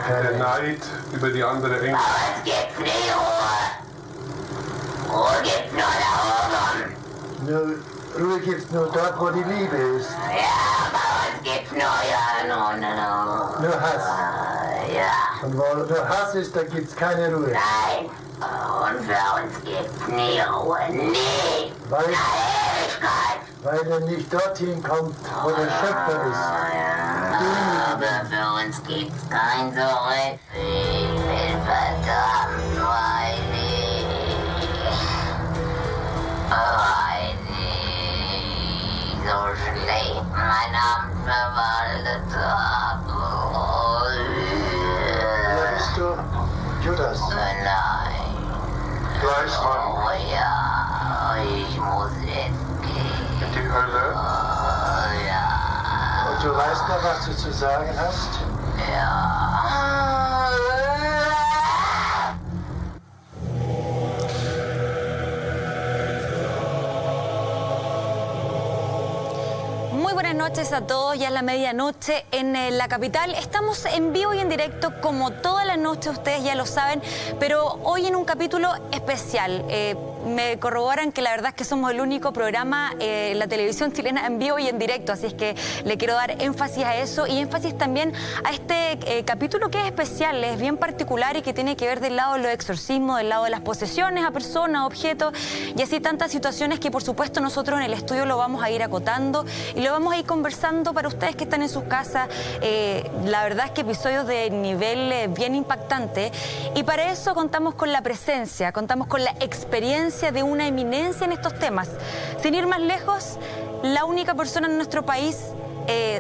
Der Neid über die andere Engel. Aber es gibt nie Ruhe. Ruhe gibt's nur da oben. Ruhe gibt's nur dort, wo die Liebe ist. Ja, bei uns gibt's nur ja, Nur Hass. Ja, Und wo nur Hass ist, da gibt's keine Ruhe. nein. Und für uns gibt's nie Ruhe. Nie. Weil, Ewigkeit. weil er nicht dorthin kommt, wo der Schöpfer ist. Aber für uns gibt's kein Zurück. Ich bin verdammt weinig. Weinig. So schlecht mein Amt verwaltet habe. Wer bist du? Judas. Nein. Fleischmann Oh ja. Ich muss jetzt gehen. in die Hölle. Oh ja. Und du weißt noch, was du zu sagen hast? Ja. Muy buenas noches a todos, ya es la medianoche en la capital. Estamos en vivo y en directo como todas las noches, ustedes ya lo saben, pero hoy en un capítulo especial. Me corroboran que la verdad es que somos el único programa en la televisión chilena en vivo y en directo, así es que le quiero dar énfasis a eso y énfasis también a este capítulo que es especial, es bien particular y que tiene que ver del lado de los exorcismos, del lado de las posesiones a personas, objetos y así tantas situaciones que por supuesto nosotros en el estudio lo vamos a ir acotando y lo vamos a ir conversando para ustedes que están en sus casas. La verdad es que episodios de nivel bien impactante y para eso contamos con la presencia, contamos con la experiencia de una eminencia en estos temas. Sin ir más lejos, la única persona en nuestro país,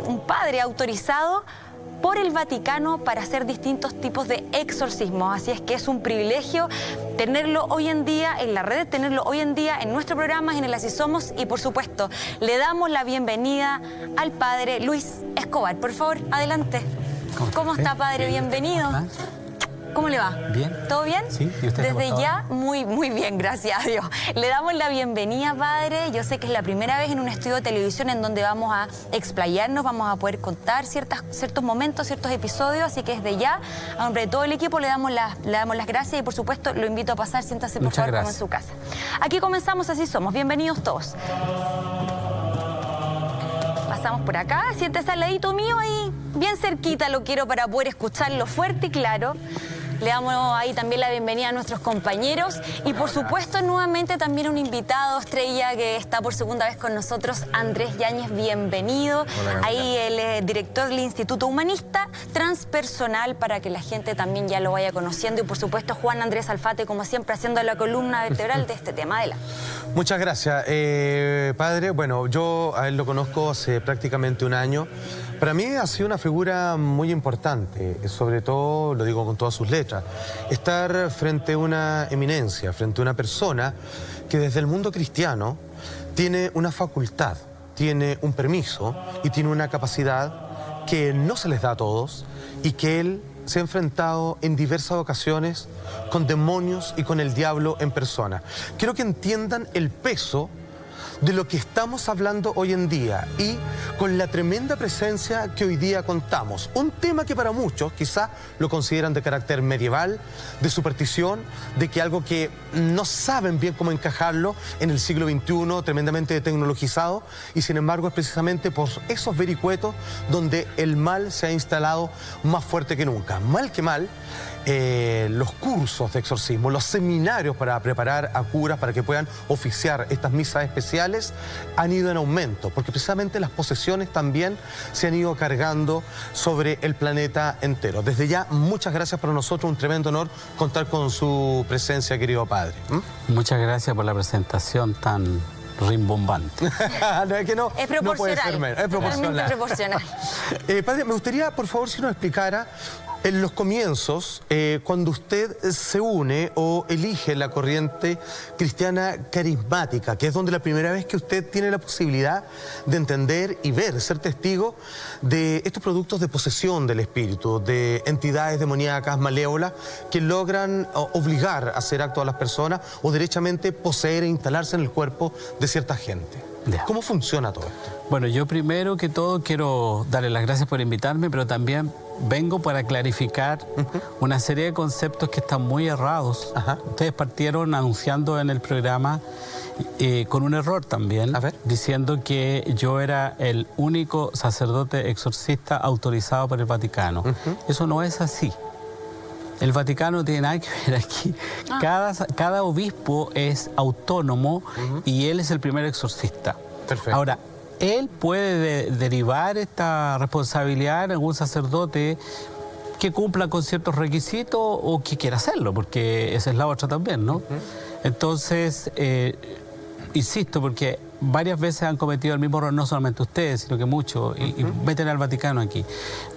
un padre autorizado por el Vaticano para hacer distintos tipos de exorcismos. Así es que es un privilegio tenerlo hoy en día en la red, tenerlo hoy en día en nuestro programa, en el Así Somos y por supuesto le damos la bienvenida al padre Luis Escobar. Por favor, adelante. ¿Cómo está, padre? Bienvenido. ¿Cómo le va? Bien. ¿Todo bien? Sí, ¿y usted? Desde ya, muy bien, gracias a Dios. Le damos la bienvenida, padre. Yo sé que es la primera vez en un estudio de televisión en donde vamos a explayarnos, vamos a poder contar ciertos momentos, ciertos episodios, así que desde ya, a nombre de todo el equipo, le damos las gracias y por supuesto lo invito a pasar, siéntase por favor como en su casa. Aquí comenzamos Así Somos, bienvenidos todos. Pasamos por acá, siéntese al ladito mío ahí, bien cerquita lo quiero para poder escucharlo fuerte y claro. Le damos ahí también la bienvenida a nuestros compañeros y por supuesto nuevamente también un invitado estrella que está por segunda vez con nosotros, Andrés Yáñez, bienvenido. Hola, ahí el director del Instituto Humanista Transpersonal para que la gente también ya lo vaya conociendo y por supuesto Juan Andrés Alfate como siempre haciendo la columna vertebral de este tema. Muchas gracias, padre. Bueno, yo a él lo conozco hace prácticamente un año. Para mí ha sido una figura muy importante, sobre todo, lo digo con todas sus letras, estar frente a una eminencia, frente a una persona que desde el mundo cristiano tiene una facultad, tiene un permiso y tiene una capacidad que no se les da a todos y que él se ha enfrentado en diversas ocasiones con demonios y con el diablo en persona. Quiero que entiendan el peso de lo que estamos hablando hoy en día y con la tremenda presencia que hoy día contamos. Un tema que para muchos quizás lo consideran de carácter medieval, de superstición, de que algo que no saben bien cómo encajarlo en el siglo XXI, tremendamente tecnologizado, y sin embargo es precisamente por esos vericuetos donde el mal se ha instalado más fuerte que nunca. Mal que mal, los cursos de exorcismo, los seminarios para preparar a curas para que puedan oficiar estas misas especiales han ido en aumento, porque precisamente las posesiones también se han ido cargando sobre el planeta entero. Desde ya, muchas gracias para nosotros, un tremendo honor contar con su presencia, querido padre. Muchas gracias por la presentación tan rimbombante. No, es que no, es proporcional, no puede ser menos, es proporcional. Proporcional. Padre, me gustaría, por favor, si nos explicara en los comienzos, cuando usted se une o elige la corriente cristiana carismática, que es donde la primera vez que usted tiene la posibilidad de entender y ver, ser testigo de estos productos de posesión del espíritu, de entidades demoníacas, malévolas, que logran obligar a hacer acto a las personas o derechamente poseer e instalarse en el cuerpo de cierta gente. Ya. ¿Cómo funciona todo esto? Bueno, yo primero que todo quiero darle las gracias por invitarme, pero también vengo para clarificar una serie de conceptos que están muy errados. Ajá. Ustedes partieron anunciando en el programa con un error también, A ver. diciendo que yo era el único sacerdote exorcista autorizado por el Vaticano. Eso no es así. El Vaticano no tiene nada que ver aquí. Cada obispo es autónomo y él es el primer exorcista. Perfecto. Ahora, él puede derivar esta responsabilidad en algún sacerdote que cumpla con ciertos requisitos o que quiera hacerlo, porque esa es la otra también, ¿no? Entonces, insisto, porque varias veces han cometido el mismo error, no solamente ustedes, sino que muchos, y meten al Vaticano aquí.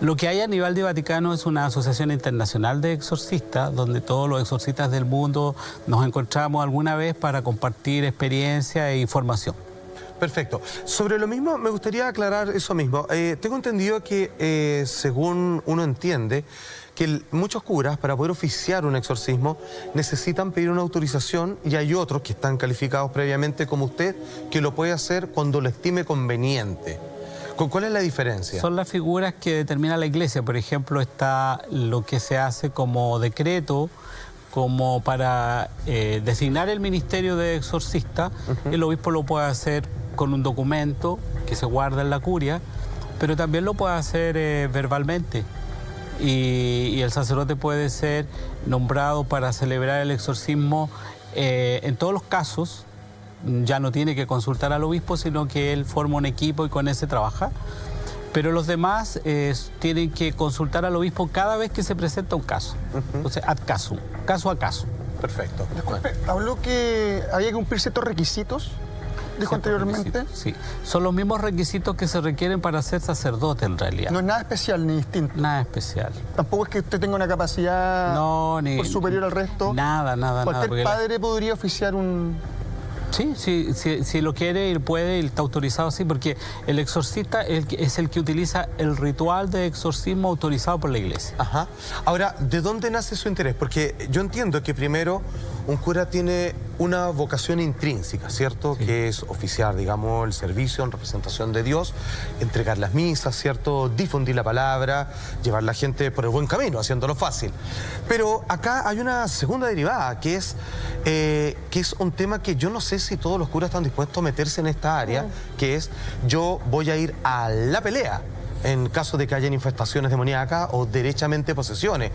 Lo que hay a nivel de Vaticano es una asociación internacional de exorcistas, donde todos los exorcistas del mundo nos encontramos alguna vez para compartir experiencia e información. Perfecto. Sobre lo mismo, me gustaría aclarar eso mismo. Tengo entendido que, según uno entiende, que muchos curas, para poder oficiar un exorcismo, necesitan pedir una autorización y hay otros que están calificados previamente como usted, que lo puede hacer cuando lo estime conveniente. ¿Cuál es la diferencia? Son las figuras que determina la Iglesia. Por ejemplo, está lo que se hace como decreto, como para designar el ministerio de exorcista. El obispo lo puede hacer con un documento que se guarda en la curia, pero también lo puede hacer verbalmente. Y el sacerdote puede ser nombrado para celebrar el exorcismo en todos los casos. Ya no tiene que consultar al obispo, sino que él forma un equipo y con ese trabaja. Pero los demás tienen que consultar al obispo cada vez que se presenta un caso. Entonces, ad casum, caso a caso. Perfecto. Disculpe, habló que había que cumplir ciertos requisitos, dijo anteriormente. Sí, son los mismos requisitos que se requieren para ser sacerdote en realidad. No es nada especial ni distinto. Nada especial. Tampoco es que usted tenga una capacidad por superior al resto. Nada. Cualquier padre podría oficiar un... Sí, si lo quiere, él puede, él está autorizado, sí, porque el exorcista es el que utiliza el ritual de exorcismo autorizado por la Iglesia. Ajá. Ahora, ¿de dónde nace su interés? Porque yo entiendo que primero un cura tiene una vocación intrínseca, ¿cierto? Sí. Que es oficiar, digamos, el servicio en representación de Dios, entregar las misas, ¿cierto? Difundir la palabra, llevar a la gente por el buen camino, haciéndolo fácil. Pero acá hay una segunda derivada, que es un tema que yo no sé si todos los curas están dispuestos a meterse en esta área, que es yo voy a ir a la pelea en caso de que hayan infestaciones demoníacas o derechamente posesiones.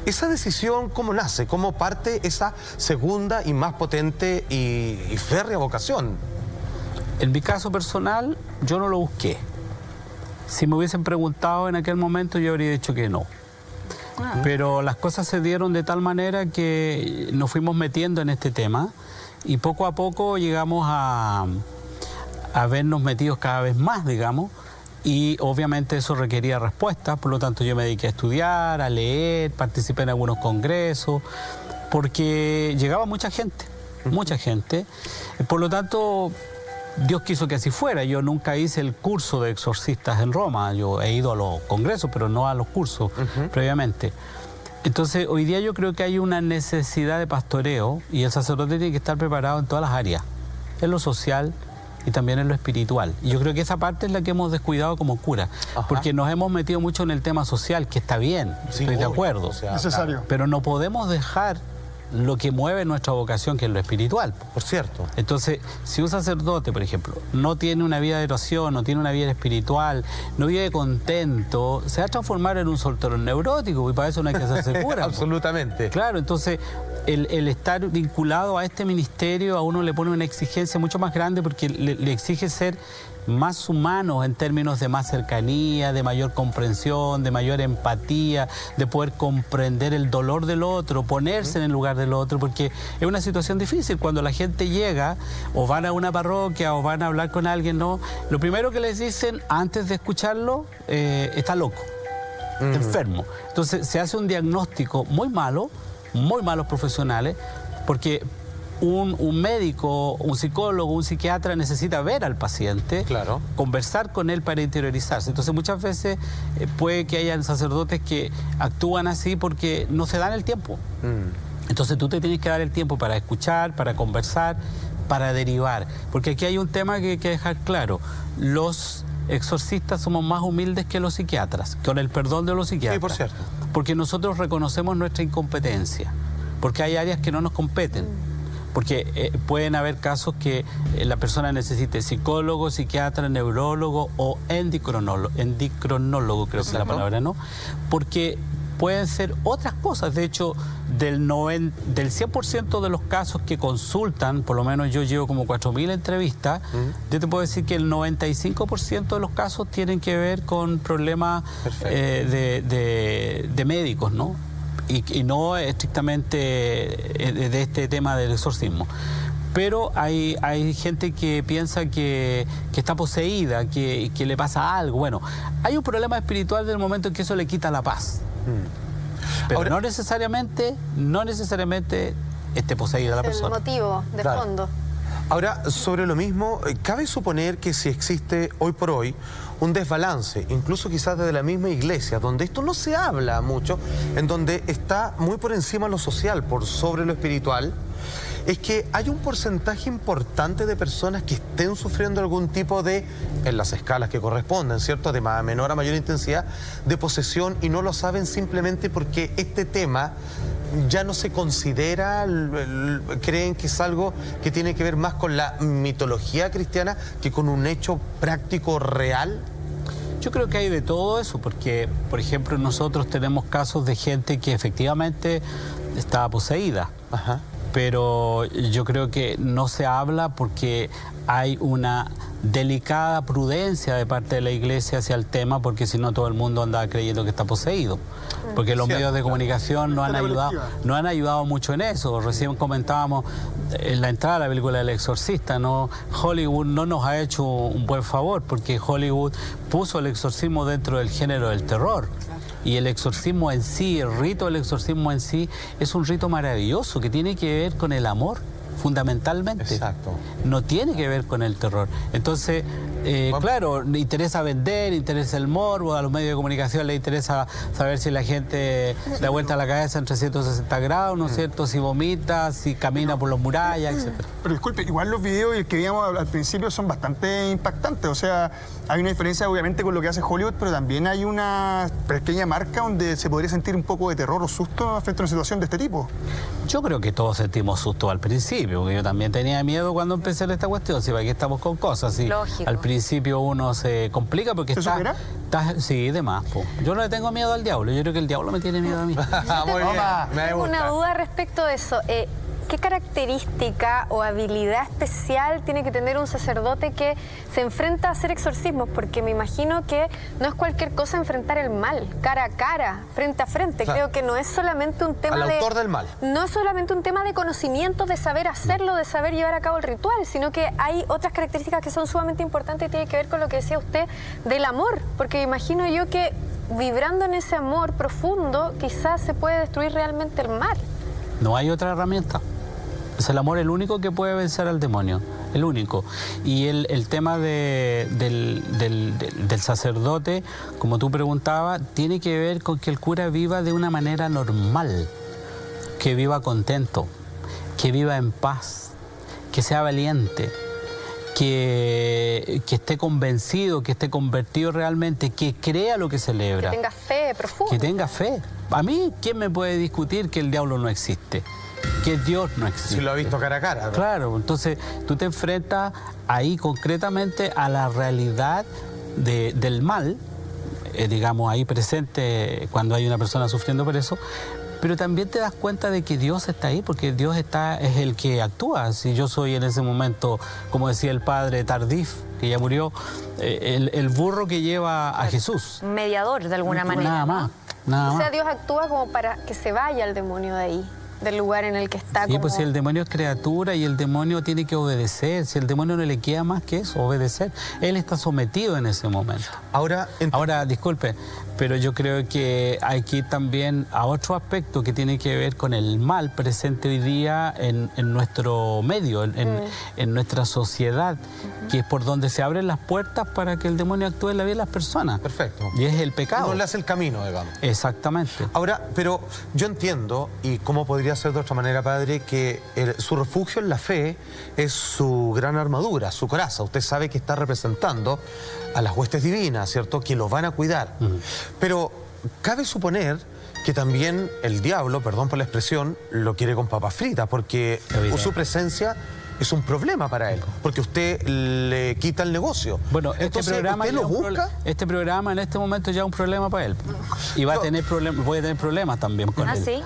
¿Esa decisión cómo nace? ¿Cómo parte esa segunda y más potente y férrea vocación? En mi caso personal, yo no lo busqué. Si me hubiesen preguntado en aquel momento, yo habría dicho que no. Pero las cosas se dieron de tal manera que nos fuimos metiendo en este tema y poco a poco llegamos a vernos metidos cada vez más, digamos. Y obviamente eso requería respuestas, por lo tanto yo me dediqué a estudiar, a leer, participé en algunos congresos, porque llegaba mucha gente. Por lo tanto, Dios quiso que así fuera. Yo nunca hice el curso de exorcistas en Roma, yo he ido a los congresos, pero no a los cursos previamente. Entonces, hoy día yo creo que hay una necesidad de pastoreo y el sacerdote tiene que estar preparado en todas las áreas, en lo social y también en lo espiritual. Y yo creo que esa parte es la que hemos descuidado como cura, porque nos hemos metido mucho en el tema social, que está bien, Sí, estoy de obvio, acuerdo, o sea, Necesario. pero no podemos dejar lo que mueve nuestra vocación, que es lo espiritual. Por cierto. Entonces, si un sacerdote, por ejemplo, no tiene una vida de oración, no tiene una vida espiritual, no vive contento, se va a transformar en un soltero neurótico, y para eso no hay que hacerse cura. Absolutamente. Claro, entonces el estar vinculado a este ministerio a uno le pone una exigencia mucho más grande porque le exige ser más humanos en términos de más cercanía, de mayor comprensión, de mayor empatía, de poder comprender el dolor del otro, ponerse en el lugar del otro, porque es una situación difícil cuando la gente llega o van a una parroquia o van a hablar con alguien, ¿no? Lo primero que les dicen antes de escucharlo, está loco, enfermo. Entonces se hace un diagnóstico muy malo, muy malos profesionales, porque un médico, un psicólogo, un psiquiatra necesita ver al paciente, Claro. conversar con él para interiorizarse. Entonces muchas veces puede que hayan sacerdotes que actúan así porque no se dan el tiempo. Entonces tú te tienes que dar el tiempo para escuchar, para conversar, para derivar. Porque aquí hay un tema que hay que dejar claro. Los exorcistas somos más humildes que los psiquiatras, con el perdón de los psiquiatras. Sí, por cierto. Porque nosotros reconocemos nuestra incompetencia, porque hay áreas que no nos competen. Porque pueden haber casos que la persona necesite psicólogo, psiquiatra, neurólogo o endocrinólogo, creo que es la palabra, ¿no? Porque pueden ser otras cosas. De hecho, del 100% de los casos que consultan, por lo menos yo llevo como 4.000 entrevistas, yo te puedo decir que el 95% de los casos tienen que ver con problemas de médicos, ¿no? Y no estrictamente de este tema del exorcismo. Pero hay gente que piensa que está poseída, que le pasa algo. Bueno, hay un problema espiritual del momento en que eso le quita la paz. Pero Ahora, no necesariamente esté poseída la persona. Es el motivo de Claro. fondo. Ahora, sobre lo mismo, cabe suponer que si existe hoy por hoy un desbalance, incluso quizás desde la misma iglesia, donde esto no se habla mucho, en donde está muy por encima lo social, por sobre lo espiritual, es que hay un porcentaje importante de personas que estén sufriendo algún tipo de, en las escalas que corresponden, ¿cierto?, de menor a mayor intensidad, de posesión, y no lo saben simplemente porque este tema ya no se considera, creen que es algo que tiene que ver más con la mitología cristiana que con un hecho práctico real. Yo creo que hay de todo eso, porque, por ejemplo, nosotros tenemos casos de gente que efectivamente estaba poseída. Ajá. Pero yo creo que no se habla porque hay una delicada prudencia de parte de la iglesia hacia el tema, porque si no todo el mundo anda creyendo que está poseído. Porque los medios de comunicación no han ayudado mucho en eso. Recién comentábamos en la entrada de la película del exorcista, ¿no? Hollywood no nos ha hecho un buen favor, porque Hollywood puso el exorcismo dentro del género del terror. Y el exorcismo en sí, el rito del exorcismo en sí, es un rito maravilloso que tiene que ver con el amor, fundamentalmente. Exacto. No tiene que ver con el terror. Entonces, claro, le interesa vender, interesa el morbo, a los medios de comunicación les interesa saber si la gente da vuelta a la cabeza en 360 grados, ¿no es cierto? Si vomita, si camina por las murallas, etc. Pero disculpe, igual los videos que veíamos al principio son bastante impactantes. O sea, hay una diferencia obviamente con lo que hace Hollywood, pero también hay una pequeña marca donde se podría sentir un poco de terror o susto frente a una situación de este tipo. Yo creo que todos sentimos susto al principio, porque yo también tenía miedo cuando empecé en esta cuestión. Si para qué estamos con cosas, y Lógico. al principio uno se complica porque ¿Se supera? sí, de más. Po. Yo no le tengo miedo al diablo, yo creo que el diablo me tiene miedo a mí. Muy bien, me Tengo gusta. una duda respecto de eso. ¿Qué característica o habilidad especial tiene que tener un sacerdote que se enfrenta a hacer exorcismos? Porque me imagino que no es cualquier cosa enfrentar el mal, cara a cara, frente a frente. Claro. Creo que no es solamente un tema Al autor del mal. No es solamente un tema de conocimiento, de saber hacerlo, de saber llevar a cabo el ritual, sino que hay otras características que son sumamente importantes y tiene que ver con lo que decía usted del amor. Porque imagino yo que vibrando en ese amor profundo, quizás se puede destruir realmente el mal. No hay otra herramienta. Es el amor el único que puede vencer al demonio, el único. Y el tema del sacerdote, como tú preguntabas, tiene que ver con que el cura viva de una manera normal, que viva contento, que viva en paz, que sea valiente, que esté convencido, que esté convertido realmente, que crea lo que celebra. Que tenga fe profunda. Que tenga fe. A mí, ¿quién me puede discutir que el diablo no existe? Que Dios no existe. Si lo ha visto cara a cara, ¿no? Claro, entonces tú te enfrentas ahí concretamente a la realidad del mal, digamos, ahí presente cuando hay una persona sufriendo por eso, pero también te das cuenta de que Dios está ahí, porque Dios es el que actúa. Si yo soy en ese momento, como decía el padre Tardif, que ya murió, el burro que lleva a Jesús. Mediador, de alguna manera. Nada más, nada O sea, más. Dios actúa como para que se vaya el demonio de ahí, del lugar en el que está. Sí, pues si el demonio es criatura y el demonio tiene que obedecer, si el demonio no le queda más que eso, obedecer, él está sometido en ese momento. Ahora, Ahora, disculpe, pero yo creo que hay que ir también a otro aspecto que tiene que ver con el mal presente hoy día en nuestro medio, en nuestra sociedad, que es por donde se abren las puertas para que el demonio actúe en la vida de las personas. Perfecto. Y es el pecado. uno le hace el camino, digamos. Exactamente. Ahora, pero yo entiendo, y cómo podría podría ser de otra manera, padre, que su refugio en la fe es su gran armadura, su coraza. Usted sabe que está representando a las huestes divinas, ¿cierto? Que lo van a cuidar. Pero cabe suponer que también el diablo, perdón por la expresión, lo quiere con papas fritas, porque su presencia es un problema para él, porque usted le quita el negocio. Bueno, este programa en este momento ya es un problema para él. Y va a tener problemas, voy a tener problemas también con él. ¿Sí?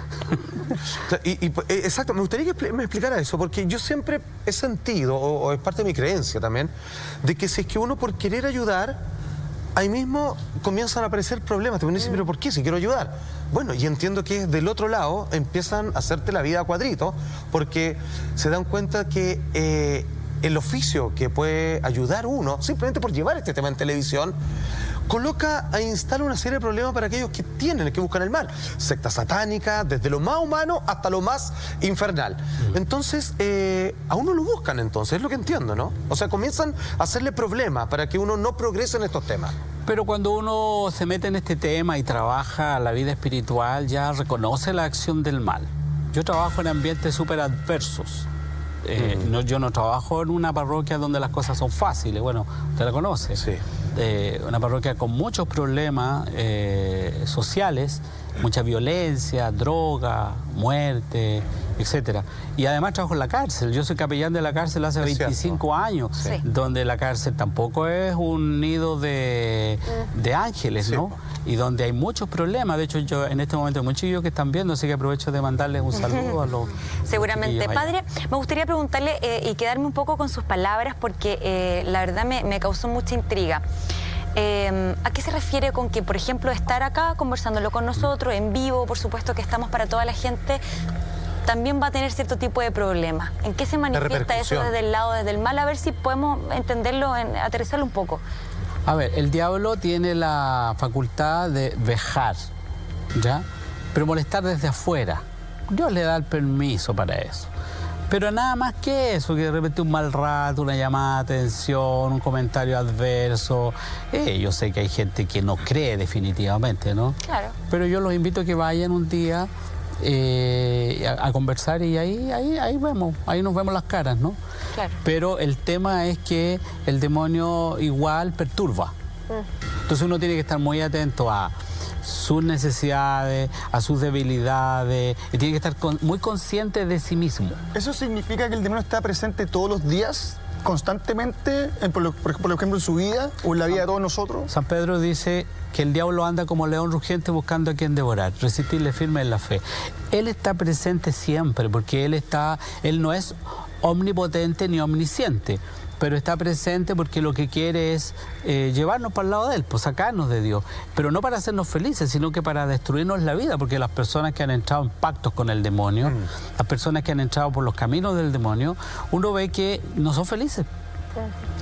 Exacto, me gustaría que me explicara eso, porque yo siempre he sentido, o es parte de mi creencia también, de que si es que uno por querer ayudar, ahí mismo comienzan a aparecer problemas. Te dicen, pero ¿por qué? Si quiero ayudar. Bueno, y entiendo que del otro lado empiezan a hacerte la vida a cuadritos, porque se dan cuenta que el oficio que puede ayudar uno, simplemente por llevar este tema en televisión, coloca e instala una serie de problemas para aquellos que tienen, que buscan el mal. Secta satánica, desde lo más humano hasta lo más infernal. Entonces, a uno lo buscan entonces, es lo que entiendo, ¿no? O sea, comienzan a hacerle problemas para que uno no progrese en estos temas. Pero cuando uno se mete en este tema y trabaja la vida espiritual, ya reconoce la acción del mal. Yo trabajo en ambientes súper adversos. Yo no trabajo en una parroquia donde las cosas son fáciles. Bueno, usted la conoce. Sí. Una parroquia con muchos problemas sociales, mucha violencia, droga, muerte, etcétera. Y además trabajo en la cárcel. Yo soy capellán de la cárcel hace 25 años, donde la cárcel tampoco es un nido de ángeles, ¿no? Y donde hay muchos problemas. De hecho, yo en este momento hay muchos chiquillos que están viendo, así que aprovecho de mandarles un saludo a los... Seguramente. Padre, me gustaría preguntarle y quedarme un poco con sus palabras, porque la verdad me causó mucha intriga. ¿A qué se refiere con que, por ejemplo, estar acá conversándolo con nosotros, en vivo, por supuesto que estamos para toda la gente, también va a tener cierto tipo de problema? ¿En qué se manifiesta eso desde el lado, desde el mal? A ver si podemos entenderlo, aterrizarlo un poco. A ver, el diablo tiene la facultad de vejar, ¿ya? Pero molestar desde afuera. Dios le da el permiso para eso. Pero nada más que eso, que de repente un mal rato, una llamada de atención, un comentario adverso. Yo sé que hay gente que no cree definitivamente, ¿no? Claro. Pero yo los invito a que vayan un día a conversar y ahí vemos, ahí nos vemos las caras, ¿no? Claro. Pero el tema es que el demonio igual perturba. Entonces uno tiene que estar muy atento a sus necesidades, a sus debilidades, y tiene que estar muy consciente de sí mismo. ¿Eso significa que el demonio está presente todos los días, constantemente, por ejemplo en su vida o en la vida de todos nosotros? San Pedro dice que el diablo anda como león rugiente buscando a quien devorar, resistirle firme en la fe. Él está presente siempre, porque él no es omnipotente ni omnisciente, pero está presente porque lo que quiere es llevarnos para el lado de él, pues sacarnos de Dios, pero no para hacernos felices, sino que para destruirnos la vida, porque las personas que han entrado en pactos con el demonio, las personas que han entrado por los caminos del demonio, uno ve que no son felices.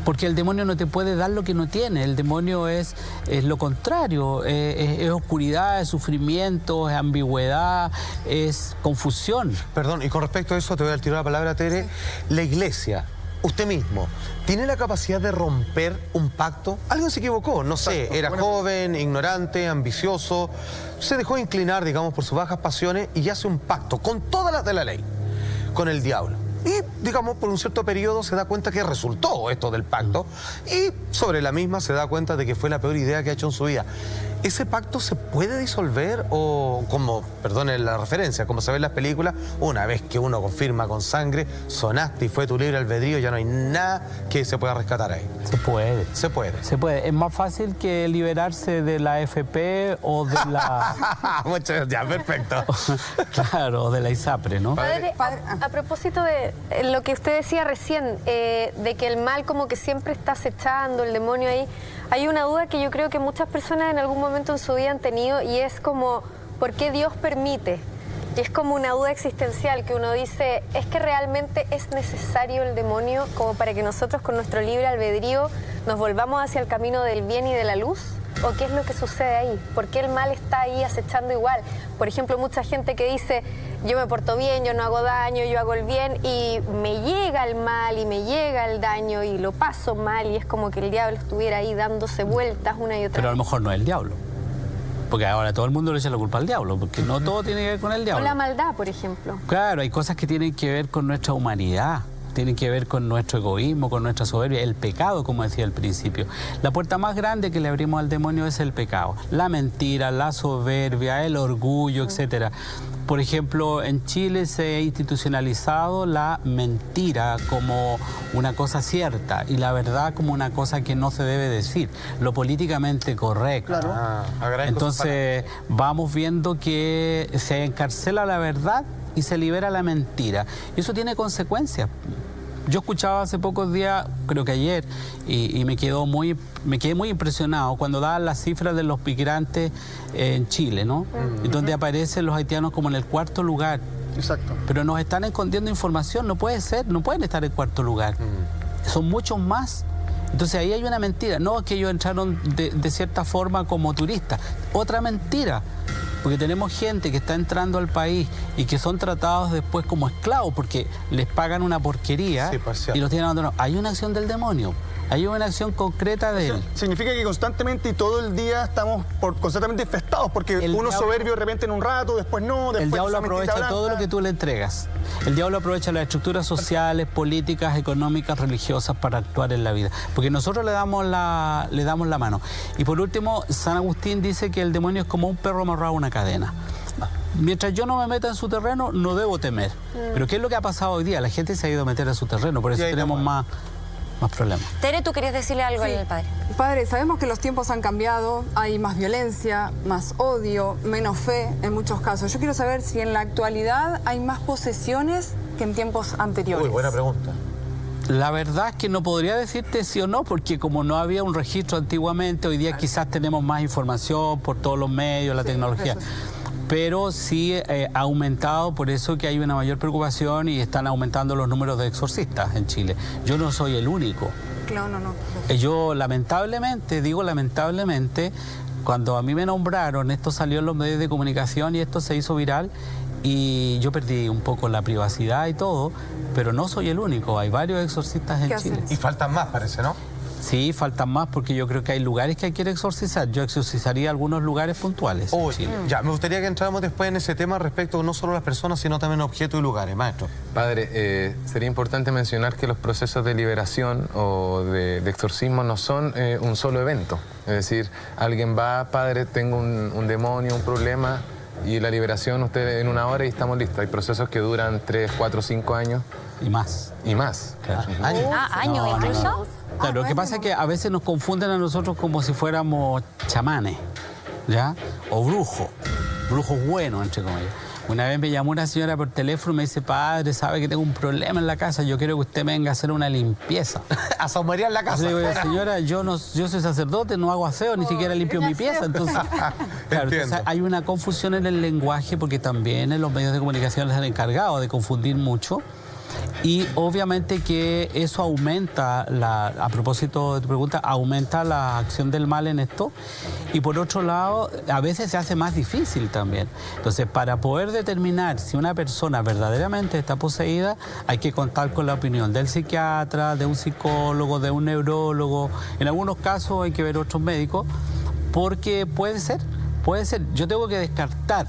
Porque el demonio no te puede dar lo que no tiene. El demonio es lo contrario, es oscuridad, es sufrimiento, es ambigüedad, es confusión. Perdón, y con respecto a eso te voy a tirar la palabra, Tere. La iglesia, usted mismo, ¿tiene la capacidad de romper un pacto? Alguien se equivocó, no sé, era joven, ignorante, ambicioso, se dejó inclinar, digamos, por sus bajas pasiones y hace un pacto con todas las de la ley, con el diablo. Y, digamos, por un cierto periodo se da cuenta que resultó esto del pacto y sobre la misma se da cuenta de que fue la peor idea que ha hecho en su vida. ¿Ese pacto se puede disolver o, como, perdonen la referencia, como se ve en las películas, una vez que uno confirma con sangre, sonaste y fue tu libre albedrío, ya no hay nada que se pueda rescatar ahí? Se puede. Se puede. Se puede. Es más fácil que liberarse de la AFP o de la... Ya, perfecto. Claro, de la ISAPRE, ¿no? Padre, a propósito de lo que usted decía recién, de que el mal como que siempre está acechando, el demonio ahí, hay una duda que yo creo que muchas personas en algún momento en su vida han tenido y es como, ¿por qué Dios permite? Y es como una duda existencial que uno dice, ¿es que realmente es necesario el demonio como para que nosotros con nuestro libre albedrío nos volvamos hacia el camino del bien y de la luz? ¿O qué es lo que sucede ahí? ¿Por qué el mal está ahí acechando igual? Por ejemplo, mucha gente que dice, yo me porto bien, yo no hago daño, yo hago el bien y me llega el mal y me llega el daño y lo paso mal y es como que el diablo estuviera ahí dándose vueltas una y otra vez. Pero a lo mejor no es el diablo. Porque ahora todo el mundo le echa la culpa al diablo, porque no todo tiene que ver con el O diablo. la maldad, por ejemplo. Claro, hay cosas que tienen que ver con nuestra humanidad, tienen que ver con nuestro egoísmo, con nuestra soberbia, el pecado, como decía al principio. La puerta más grande que le abrimos al demonio es el pecado. La mentira, la soberbia, el orgullo, etcétera. Por ejemplo, en Chile se ha institucionalizado la mentira como una cosa cierta y la verdad como una cosa que no se debe decir, lo políticamente correcto. Entonces vamos viendo que se encarcela la verdad y se libera la mentira. Y eso tiene consecuencias. Yo escuchaba hace pocos días, creo que ayer, y me quedé muy impresionado cuando daban las cifras de los migrantes en Chile, ¿no? Donde aparecen los haitianos como en el 4º lugar. Exacto. Pero nos están escondiendo información, no puede ser, no pueden estar en 4º lugar. Son muchos más. Entonces ahí hay una mentira. No es que ellos entraron de cierta forma como turistas. Otra mentira. Porque tenemos gente que está entrando al país y que son tratados después como esclavos porque les pagan una porquería y los tienen abandonados. Hay una acción del demonio, hay una acción concreta de él. Significa que constantemente y todo el día estamos constantemente infestados porque uno soberbio de repente en un rato, después no, después el diablo aprovecha todo lo que tú le entregas. El diablo aprovecha las estructuras sociales, políticas, económicas, religiosas para actuar en la vida. Porque nosotros le damos la mano. Y por último, San Agustín dice que el demonio es como un perro amarrado a una cadena. Mientras yo no me meta en su terreno, no debo temer. Pero ¿qué es lo que ha pasado hoy día? La gente se ha ido a meter a su terreno, por eso tenemos más problemas. Tere, ¿tú querías decirle algo al padre? Padre, sabemos que los tiempos han cambiado, hay más violencia, más odio, menos fe en muchos casos. Yo quiero saber si en la actualidad hay más posesiones que en tiempos anteriores. Uy, buena pregunta. La verdad es que no podría decirte sí o no, porque como no había un registro antiguamente, hoy día quizás tenemos más información por todos los medios, la tecnología. Pero sí ha aumentado, por eso que hay una mayor preocupación y están aumentando los números de exorcistas en Chile. Yo no soy el único. Claro, no. Yo lamentablemente, cuando a mí me nombraron, esto salió en los medios de comunicación y esto se hizo viral y yo perdí un poco la privacidad y todo, pero no soy el único, hay varios exorcistas en Chile. Y faltan más, parece, ¿no? Sí, faltan más porque yo creo que hay lugares que hay que exorcizar. Yo exorcizaría algunos lugares puntuales. Ya, me gustaría que entráramos después en ese tema respecto no solo a las personas, sino también a objetos y lugares, maestro. Padre, sería importante mencionar que los procesos de liberación o de exorcismo no son un solo evento. Es decir, alguien va, padre, tengo un demonio, un problema, y la liberación usted en 1 hora y estamos listos. Hay procesos que duran 3, 4, 5 años. Y más. Y más. Claro. ¿Años incluso? Claro, lo que pasa es que a veces nos confunden a nosotros como si fuéramos chamanes, ¿ya? O brujos buenos, entre comillas. Una vez me llamó una señora por teléfono y me dice, padre, sabe que tengo un problema en la casa, yo quiero que usted me venga a hacer una limpieza. A saumería en la casa. Le digo, señora, yo soy sacerdote, no hago aseo, ni siquiera limpio mi pieza. Entonces, claro, entonces hay una confusión en el lenguaje porque también en los medios de comunicación les han encargado de confundir mucho. Y obviamente que eso aumenta, a propósito de tu pregunta, aumenta la acción del mal en esto. Y por otro lado, a veces se hace más difícil también. Entonces, para poder determinar si una persona verdaderamente está poseída, hay que contar con la opinión del psiquiatra, de un psicólogo, de un neurólogo. En algunos casos hay que ver otros médicos, porque puede ser. Yo tengo que descartar.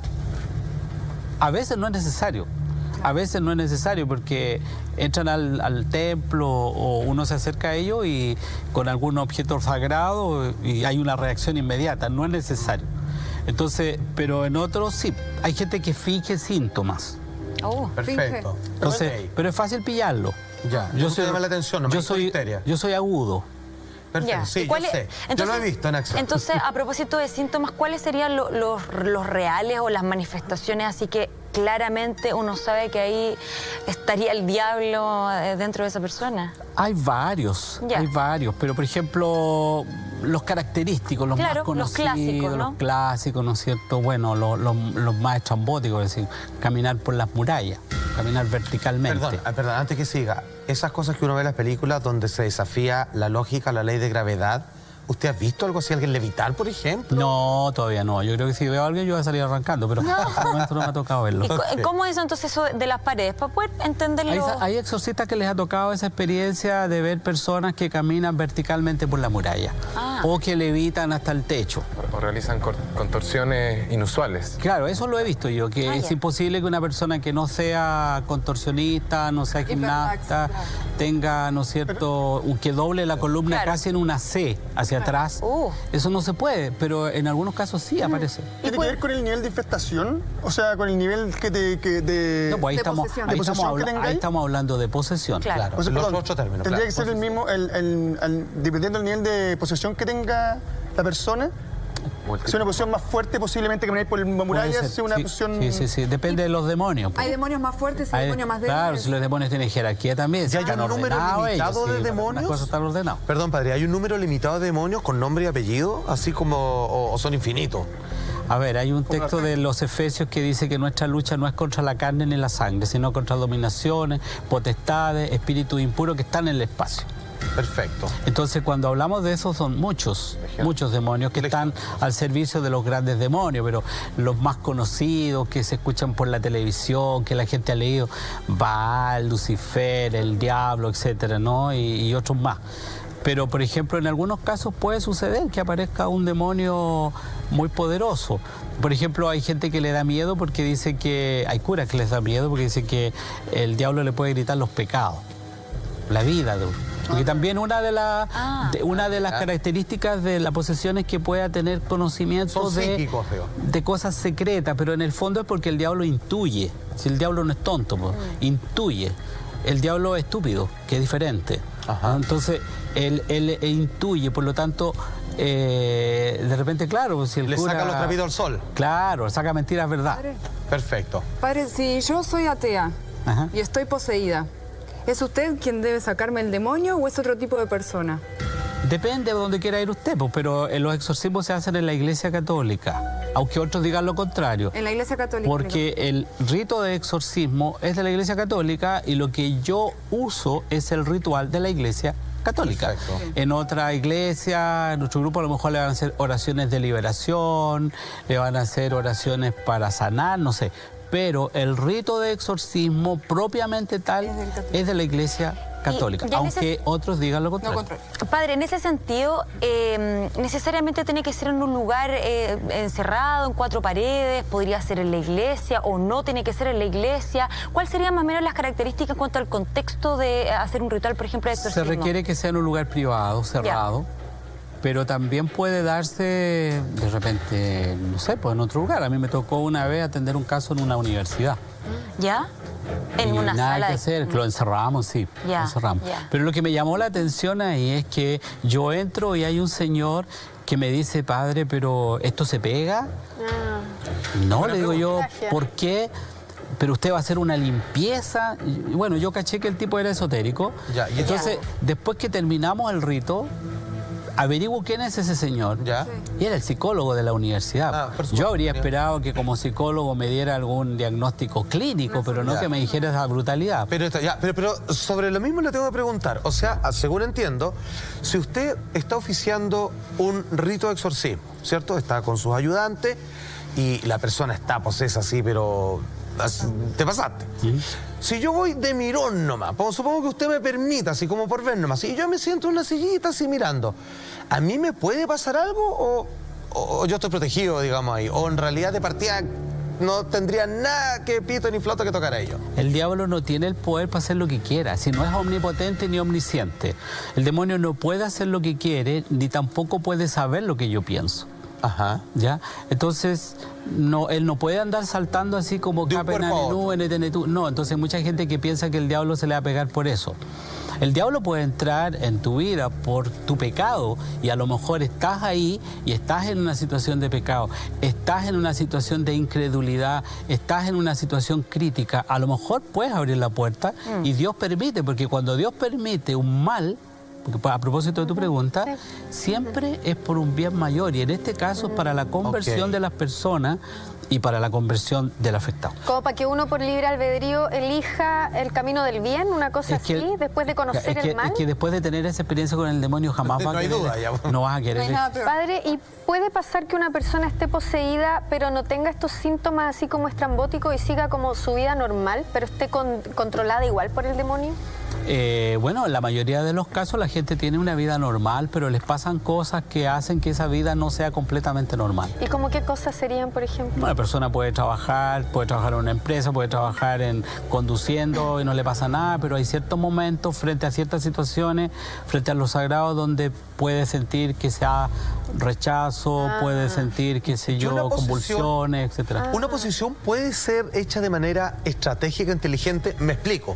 A veces no es necesario. A veces no es necesario porque entran al templo o uno se acerca a ellos y con algún objeto sagrado y hay una reacción inmediata, no es necesario. Entonces, pero en otros sí, hay gente que finge síntomas. Perfecto. Entonces, pero es fácil pillarlo. Ya, yo soy, llama la atención, no me yo soy agudo. Perfecto, sí, yo sé. Entonces, yo lo he visto en acción. Entonces, a propósito de síntomas, ¿cuáles serían los reales o las manifestaciones así que claramente uno sabe que ahí estaría el diablo dentro de esa persona? Hay varios, pero por ejemplo, los característicos, los más conocidos, los clásicos, ¿no es cierto? Bueno, los más estrambóticos, es decir, caminar por las murallas, caminar verticalmente. Perdón, antes que siga, esas cosas que uno ve en las películas donde se desafía la lógica, la ley de gravedad, ¿usted ha visto algo así, alguien levitar, por ejemplo? No, todavía no. Yo creo que si veo a alguien yo voy a salir arrancando, pero en este momento no me ha tocado verlo. ¿Y cómo es entonces eso de las paredes? Para poder entenderlo. Hay exorcistas que les ha tocado esa experiencia de ver personas que caminan verticalmente por la muralla. o que levitan hasta el techo. O realizan contorsiones inusuales. Claro, eso lo he visto yo, que es imposible que una persona que no sea contorsionista, no sea gimnasta, tenga, ¿no es cierto?, que doble la columna casi en una C hacia atrás. Eso no se puede, pero en algunos casos sí aparece. ¿Tiene que ver con el nivel de infestación? O sea, con el nivel No, pues ahí estamos hablando de posesión. Claro, Pues, los perdón, otros términos. Tendría claro, que ser el posesión. mismo, dependiendo del nivel de posesión que tenga la persona. Si una posición más fuerte, posiblemente caminar por murallas, si una posición... Sí, depende de los demonios. Hay demonios más fuertes y demonios más débiles. Claro, si los demonios tienen jerarquía también. ¿Ya hay un número limitado de demonios? Las cosas están ordenadas. Perdón, padre, ¿hay un número limitado de demonios con nombre y apellido? Así como, o son infinitos. A ver, hay un texto de los Efesios que dice que nuestra lucha no es contra la carne ni la sangre, sino contra dominaciones, potestades, espíritus impuros que están en el espacio. Perfecto. Entonces, cuando hablamos de eso, son muchos demonios que están al servicio de los grandes demonios, pero los más conocidos que se escuchan por la televisión, que la gente ha leído, Baal, Lucifer, el diablo, etcétera, ¿no? Y otros más. Pero, por ejemplo, en algunos casos puede suceder que aparezca un demonio muy poderoso. Por ejemplo, hay gente que le da miedo porque dice que... Hay curas que les da miedo porque dicen que el diablo le puede gritar los pecados, la vida de uno. Porque también una de las características de la posesión es que pueda tener conocimiento de cosas secretas, pero en el fondo es porque el diablo intuye. Si el diablo no es tonto, pues, intuye. El diablo es estúpido, que es diferente. Entonces, él intuye, por lo tanto, de repente, claro, si el Le cura... saca los trapitos al sol. Claro, saca mentiras, verdad. Perfecto. Padre, si yo soy atea y estoy poseída, ¿es usted quien debe sacarme el demonio o es otro tipo de persona? Depende de donde quiera ir usted, pues, pero los exorcismos se hacen en la Iglesia Católica, aunque otros digan lo contrario. En la Iglesia Católica. Porque el rito de exorcismo es de la Iglesia Católica y lo que yo uso es el ritual de la Iglesia Católica. Perfecto. En otra iglesia, en nuestro grupo a lo mejor le van a hacer oraciones de liberación, le van a hacer oraciones para sanar, no sé. Pero el rito de exorcismo propiamente tal es de la Iglesia Católica, aunque otros digan lo contrario. Padre, en ese sentido, ¿necesariamente tiene que ser en un lugar encerrado, en 4 paredes? ¿Podría ser en la iglesia o no tiene que ser en la iglesia? ¿Cuáles serían más o menos las características en cuanto al contexto de hacer un ritual, por ejemplo, de exorcismo? Se requiere que sea en un lugar privado, cerrado. Pero también puede darse de repente, no sé, pues en otro lugar. A mí me tocó una vez atender un caso en una universidad. ¿Ya? En y una nada sala que hacer, lo encerramos, sí, lo encerramos. Pero lo que me llamó la atención ahí es que yo entro y hay un señor que me dice, padre, pero ¿esto se pega? No, le digo yo, ¿por qué? Pero usted va a hacer una limpieza. Y bueno, yo caché que el tipo era esotérico. Entonces, después que terminamos el rito, averiguo quién es ese señor. Y era el psicólogo de la universidad. Yo habría esperado que como psicólogo me diera algún diagnóstico clínico, pero no que me dijera esa brutalidad. Pero sobre lo mismo le tengo que preguntar. O sea, según entiendo, si usted está oficiando un rito de exorcismo, ¿cierto? Está con sus ayudantes y la persona está posesa así, pero te pasaste. Si yo voy de mirón nomás, supongo que usted me permita, así como por ver nomás, y yo me siento en una sillita así mirando, ¿a mí me puede pasar algo o yo estoy protegido, digamos ahí? ¿O en realidad de partida no tendría nada que pito ni flauta que tocar a ellos? El diablo no tiene el poder para hacer lo que quiera, si no es omnipotente ni omnisciente. El demonio no puede hacer lo que quiere, ni tampoco puede saber lo que yo pienso. ¿Ya? Entonces, él no puede andar saltando así como no, entonces hay mucha gente que piensa que el diablo se le va a pegar por eso. El diablo puede entrar en tu vida por tu pecado y a lo mejor estás ahí y estás en una situación de pecado, estás en una situación de incredulidad, estás en una situación crítica, a lo mejor puedes abrir la puerta y Dios permite, porque cuando Dios permite un mal, porque a propósito de tu pregunta, siempre es por un bien mayor y en este caso es para la conversión de las personas y para la conversión del afectado. Como para que uno por libre albedrío elija el camino del bien, una cosa así, después de conocer el mal. Es que después de tener esa experiencia con el demonio jamás va a querer, no vas a querer. Padre, ¿y puede pasar que una persona esté poseída pero no tenga estos síntomas así como estrambóticos y siga como su vida normal, pero esté controlada igual por el demonio? Bueno, en la mayoría de los casos la gente tiene una vida normal, pero les pasan cosas que hacen que esa vida no sea completamente normal. ¿Y como qué cosas serían, por ejemplo? Una persona puede trabajar en una empresa, puede trabajar conduciendo y no le pasa nada, pero hay ciertos momentos frente a ciertas situaciones, frente a lo sagrado, donde puede sentir que sea rechazo, puede sentir, qué sé yo, convulsiones, etcétera. Una posición puede ser hecha de manera estratégica, inteligente. Me explico.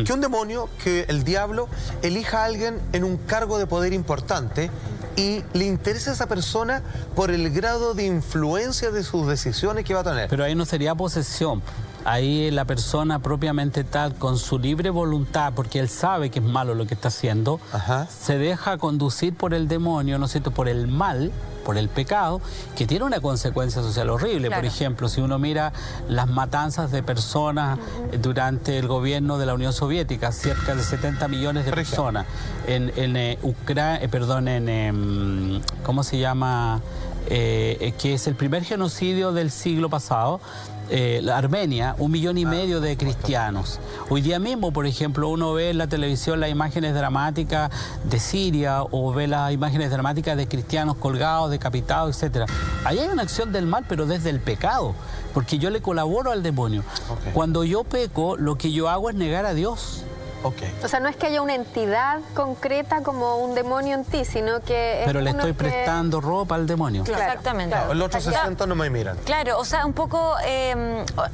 Que un demonio, que el diablo, elija a alguien en un cargo de poder importante y le interesa a esa persona por el grado de influencia de sus decisiones que va a tener. Pero ahí no sería posesión. Ahí la persona propiamente tal, con su libre voluntad, porque él sabe que es malo lo que está haciendo, se deja conducir por el demonio, ¿no es cierto?, por el mal, por el pecado, que tiene una consecuencia social horrible. Por ejemplo, si uno mira las matanzas de personas durante el gobierno de la Unión Soviética, cerca de 70 millones de personas, en Ucrania, ¿cómo se llama?, que es el primer genocidio del siglo pasado. Armenia, 1,5 millones de cristianos. Hoy día mismo, por ejemplo, uno ve en la televisión las imágenes dramáticas de Siria o ve las imágenes dramáticas de cristianos colgados, decapitados, etc. Ahí hay una acción del mal, pero desde el pecado, porque yo le colaboro al demonio. Cuando yo peco, lo que yo hago es negar a Dios. O sea, no es que haya una entidad concreta como un demonio en ti, sino que... Pero le estoy prestando ropa al demonio. Exactamente. El otro 60 no me miran. Claro, o sea, un poco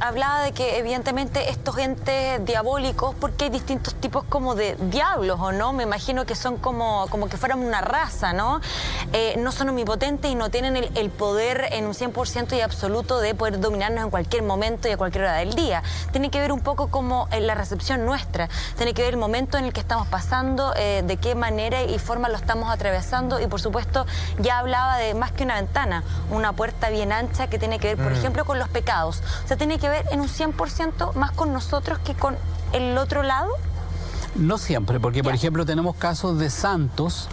hablaba de que evidentemente estos entes diabólicos, porque hay distintos tipos como de diablos, ¿o no? Me imagino que son como que fueran una raza, ¿no? No son omnipotentes y no tienen el poder en un 100% y absoluto de poder dominarnos en cualquier momento y a cualquier hora del día. Tiene que ver un poco como en la recepción nuestra, tiene que ver el momento en el que estamos pasando, de qué manera y forma lo estamos atravesando, y por supuesto ya hablaba de más que una ventana, una puerta bien ancha que tiene que ver, por ejemplo, con los pecados. O sea, tiene que ver en un 100% más con nosotros que con el otro lado. No siempre, porque por ejemplo tenemos casos de santos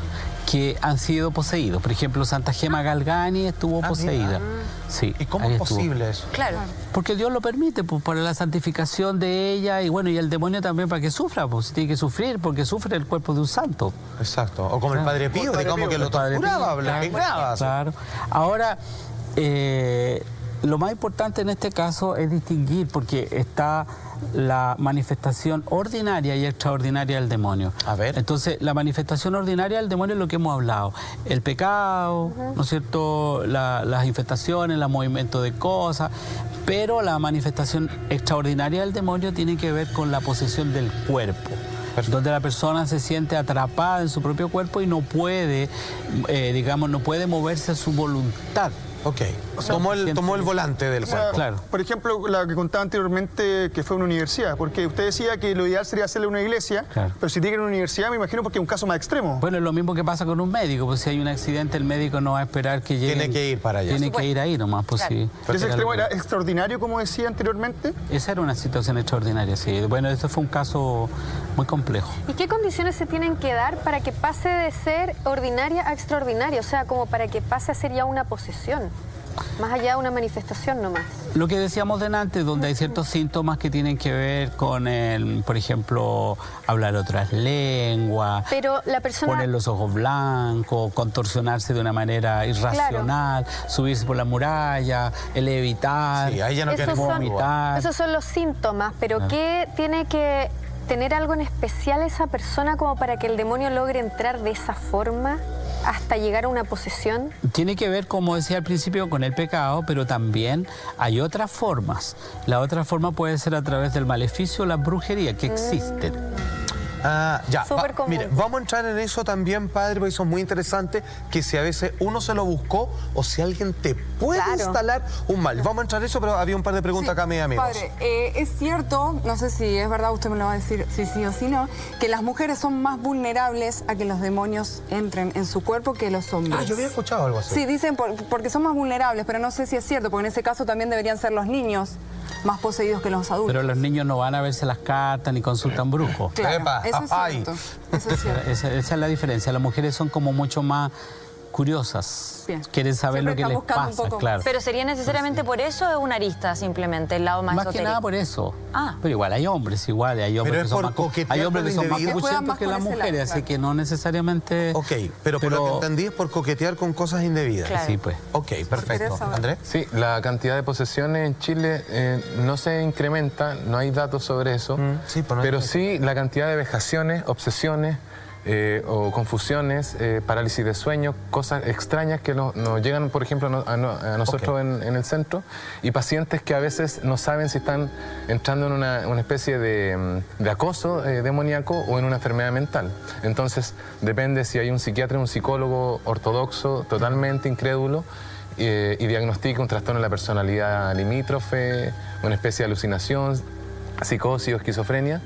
que han sido poseídos. Por ejemplo, Santa Gema Galgani estuvo poseída. Sí, ¿y cómo es posible eso? Claro. Porque Dios lo permite, pues, por la santificación de ella, y bueno, y el demonio también para que sufra, pues tiene que sufrir, porque sufre el cuerpo de un santo. Exacto. O como el Padre Pío, digamos que lo torturaba, blanqueaba. Claro. Ahora, lo más importante en este caso es distinguir, porque está la manifestación ordinaria y extraordinaria del demonio. A ver. Entonces, la manifestación ordinaria del demonio es lo que hemos hablado. El pecado, ¿no es cierto?, las infestaciones, el movimiento de cosas, pero la manifestación extraordinaria del demonio tiene que ver con la posesión del cuerpo. Donde la persona se siente atrapada en su propio cuerpo y no puede, no puede moverse a su voluntad. O sea, tomó el volante del cuerpo. Claro. Por ejemplo, la que contaba anteriormente, que fue una universidad, porque usted decía que lo ideal sería hacerle una iglesia, pero si tiene que ir a una universidad, me imagino porque es un caso más extremo. Bueno, es lo mismo que pasa con un médico, pues si hay un accidente, el médico no va a esperar que llegue. Tiene que ir para allá. Tiene que ir ahí nomás, pues sí. ¿Ese extremo era extraordinario, como decía anteriormente? Esa era una situación extraordinaria, sí. Bueno, este fue un caso muy complejo. ¿Y qué condiciones se tienen que dar para que pase de ser ordinaria a extraordinaria? O sea, como para que pase a ser ya una posesión. Más allá de una manifestación nomás. Lo que decíamos delante, donde hay ciertos síntomas que tienen que ver con por ejemplo, hablar otras lenguas, pero la persona... poner los ojos blancos, contorsionarse de una manera irracional, subirse por la muralla, el evitar, vomitar. Esos son los síntomas, pero ¿qué tiene que tener algo en especial esa persona como para que el demonio logre entrar de esa forma hasta llegar a una posesión? Tiene que ver, como decía al principio, con el pecado, pero también hay otras formas. La otra forma puede ser a través del maleficio o la brujería, que existen. Mire, vamos a entrar en eso también, padre, porque eso es muy interesante, que si a veces uno se lo buscó o si alguien te puede instalar un mal. Vamos a entrar en eso, pero había un par de preguntas acá, mis amigos. Padre, es cierto, no sé si es verdad, usted me lo va a decir si sí o si no, que las mujeres son más vulnerables a que los demonios entren en su cuerpo que los hombres. Yo había escuchado algo así. Sí, dicen porque son más vulnerables, pero no sé si es cierto, porque en ese caso también deberían ser los niños más poseídos que los adultos. Pero los niños no van a verse las cartas ni consultan brujos. Claro, eso es cierto. Eso es cierto. Esa es la diferencia. Las mujeres son como mucho más curiosas. Bien. Quieren saber Siempre lo que están les buscando un pasa, poco. claro. ¿Pero sería necesariamente por eso o es una arista simplemente, el lado más Más que esotérico? nada por eso. Ah. Pero igual hay hombres, hay hombres Pero que es son por más, coquetear hay hombres con que son más individuos. cuchientos que Juegan las más con ese mujeres, lado, así que no necesariamente... Ok, pero por lo que entendí es por coquetear con cosas indebidas. Claro. Sí, pues. Ok, perfecto. saber. Andrés. Sí, la cantidad de posesiones en Chile no se incrementa, no hay datos sobre eso, sí, pues no hay pero datos. sí la cantidad de vejaciones, obsesiones o confusiones, parálisis de sueño, cosas extrañas que nos llegan, por ejemplo, a nosotros en el centro, y pacientes que a veces no saben si están entrando en una especie de acoso demoníaco o en una enfermedad mental. Entonces, depende si hay un psiquiatra, un psicólogo ortodoxo, totalmente incrédulo, y diagnostica un trastorno de la personalidad limítrofe, una especie de alucinación, psicosis o esquizofrenia,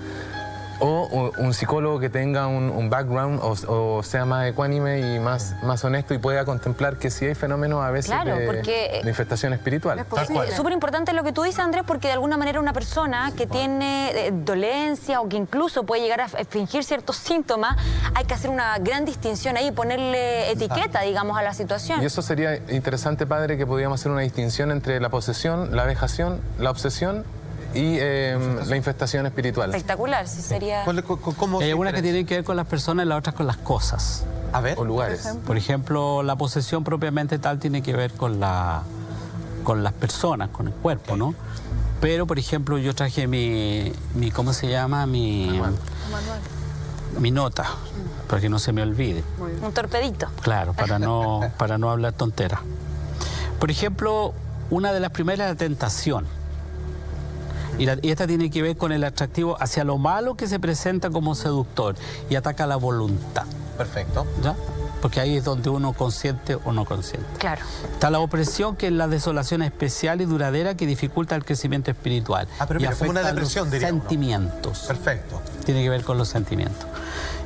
o un psicólogo que tenga un background o sea más ecuánime y más honesto y pueda contemplar que sí hay fenómenos a veces Claro, de porque- infestación espiritual. Sí, súper importante lo que tú dices, Andrés, porque de alguna manera una persona que tiene dolencia o que incluso puede llegar a fingir ciertos síntomas, hay que hacer una gran distinción ahí, ponerle etiqueta, digamos, a la situación. Y eso sería interesante, padre, que podíamos hacer una distinción entre la posesión, la vejación, la obsesión y la infestación espiritual. Espectacular, sí sería... ¿Cómo Hay se algunas que diferencia? tienen que ver con las personas y las otras con las cosas. A ver. O lugares. Por ejemplo, la posesión propiamente tal tiene que ver con las personas, con el cuerpo, ¿no? Pero, por ejemplo, yo traje mi ¿cómo se llama? Mi nota, para que no se me olvide. Un torpedito. Claro, para no hablar tonteras. Por ejemplo, una de las primeras es la tentación. Y esta tiene que ver con el atractivo hacia lo malo que se presenta como seductor y ataca la voluntad. Perfecto. ¿Ya? Porque ahí es donde uno consiente o no consiente. Claro. Está la opresión, que es la desolación especial y duradera que dificulta el crecimiento espiritual. Pero y mira, como una afecta depresión, los diría uno. sentimientos. Perfecto. Tiene que ver con los sentimientos.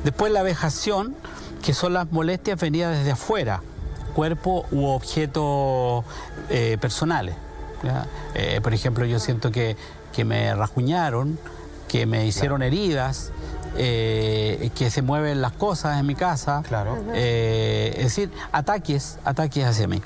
Después la vejación, que son las molestias venidas desde afuera, cuerpo u objetos personales. ¿Ya? Por ejemplo, yo siento que me rajuñaron, que me hicieron heridas, que se mueven las cosas en mi casa. Claro. Es decir, ataques hacia mí.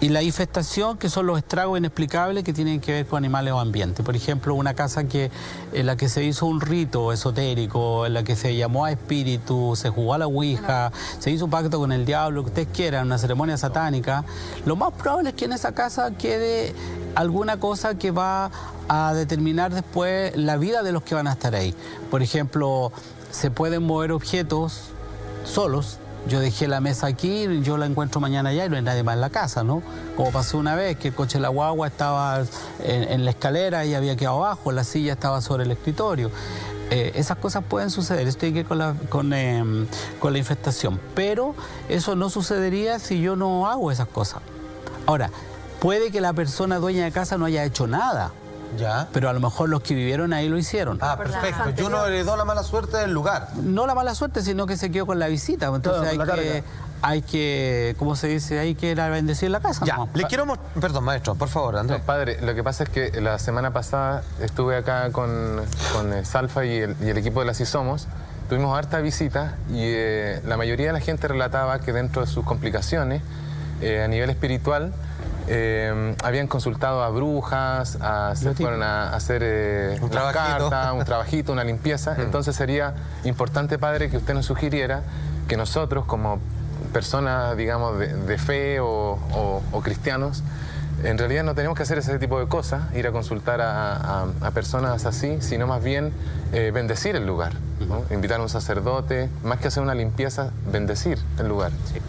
Y la infestación, que son los estragos inexplicables que tienen que ver con animales o ambiente. Por ejemplo, una casa en la que se hizo un rito esotérico, en la que se llamó a espíritu, se jugó a la ouija, se hizo un pacto con el diablo, que ustedes quieran, una ceremonia satánica, lo más probable es que en esa casa quede alguna cosa que va a determinar después la vida de los que van a estar ahí. Por ejemplo, se pueden mover objetos solos. Yo dejé la mesa aquí, yo la encuentro mañana allá y no hay nadie más en la casa, ¿no? Como pasó una vez, que el coche de la guagua estaba en la escalera y había quedado abajo, la silla estaba sobre el escritorio. Esas cosas pueden suceder, esto tiene que ver con la infestación. Pero eso no sucedería si yo no hago esas cosas. Ahora, puede que la persona dueña de casa no haya hecho nada. Ya. Pero a lo mejor los que vivieron ahí lo hicieron. Ah, perfecto. Yo no heredó la mala suerte del lugar. No la mala suerte, sino que se quedó con la visita. Entonces Claro, hay que, ¿cómo se dice? Hay que ir a bendecir la casa. Ya, ¿no? le quiero perdón, maestro, por favor, Andrés. No, padre, lo que pasa es que la semana pasada estuve acá con Salfa y el equipo de las Somos. Tuvimos harta visita y la mayoría de la gente relataba que dentro de sus complicaciones a nivel espiritual habían consultado a brujas, fueron a hacer Un las trabajito. cartas, un trabajito, una limpieza. Entonces sería importante, padre, que usted nos sugiriera que nosotros como personas, digamos, de fe o cristianos, en realidad no tenemos que hacer ese tipo de cosas, ir a consultar a personas así, sino más bien bendecir el lugar, ¿no? Invitar a un sacerdote, más que hacer una limpieza, bendecir el lugar. Sí.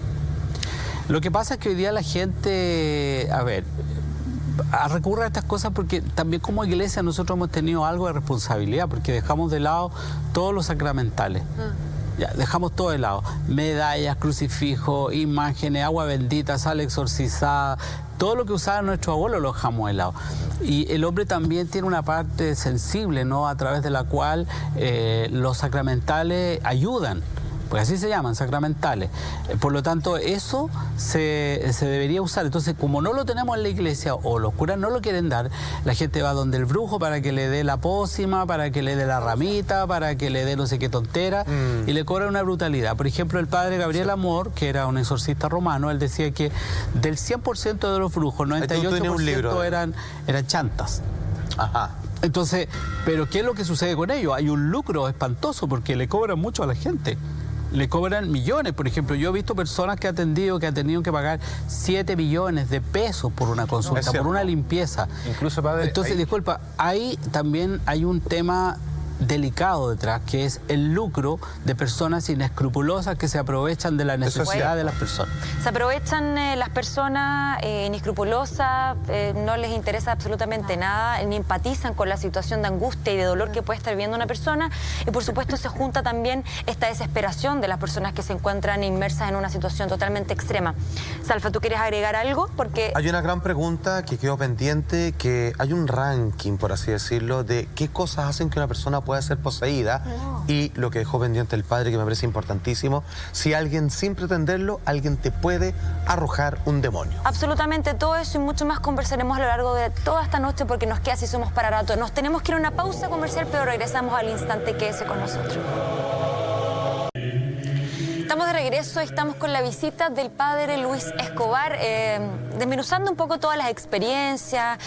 Lo que pasa es que hoy día la gente, recurre a estas cosas porque también como iglesia nosotros hemos tenido algo de responsabilidad, porque dejamos de lado todos los sacramentales. Ya, dejamos todo de lado. Medallas, crucifijos, imágenes, agua bendita, sal exorcizada. Todo lo que usaban nuestros abuelos lo dejamos de lado. Y el hombre también tiene una parte sensible, ¿no? A través de la cual los sacramentales ayudan. porque así se llaman, sacramentales. Por lo tanto, eso se debería usar. Entonces, como no lo tenemos en la iglesia o los curas no lo quieren dar, la gente va donde el brujo para que le dé la pócima, para que le dé la ramita, para que le dé no sé qué tontera, y le cobran una brutalidad. Por ejemplo, el padre Gabriel Amor, que era un exorcista romano, él decía que del 100% de los brujos, 98% eran chantas. Ajá. Entonces, ¿pero qué es lo que sucede con ellos? Hay un lucro espantoso porque le cobran mucho a la gente. Le cobran millones. Por ejemplo, yo he visto personas que he atendido que han tenido que pagar 7 millones de pesos por una consulta, por una limpieza. Incluso, padre, entonces, disculpa, ahí también hay un tema delicado detrás, que es el lucro de personas inescrupulosas que se aprovechan de la necesidad de las personas. Se aprovechan las personas inescrupulosas, no les interesa absolutamente nada, ni empatizan con la situación de angustia y de dolor que puede estar viviendo una persona, y por supuesto se junta también esta desesperación de las personas que se encuentran inmersas en una situación totalmente extrema. Salfa, ¿tú quieres agregar algo? Porque hay una gran pregunta que quedó pendiente, que hay un ranking, por así decirlo, de qué cosas hacen que una persona pueda ser poseída, y lo que dejó pendiente el padre, que me parece importantísimo: si alguien, sin pretenderlo, alguien te puede arrojar un demonio. Absolutamente todo eso y mucho más conversaremos a lo largo de toda esta noche, porque nos queda si somos para rato. Nos tenemos que ir a una pausa comercial, pero regresamos al instante. Quédese con nosotros. Estamos de regreso y estamos con la visita del padre Luis Escobar, desmenuzando un poco todas las experiencias,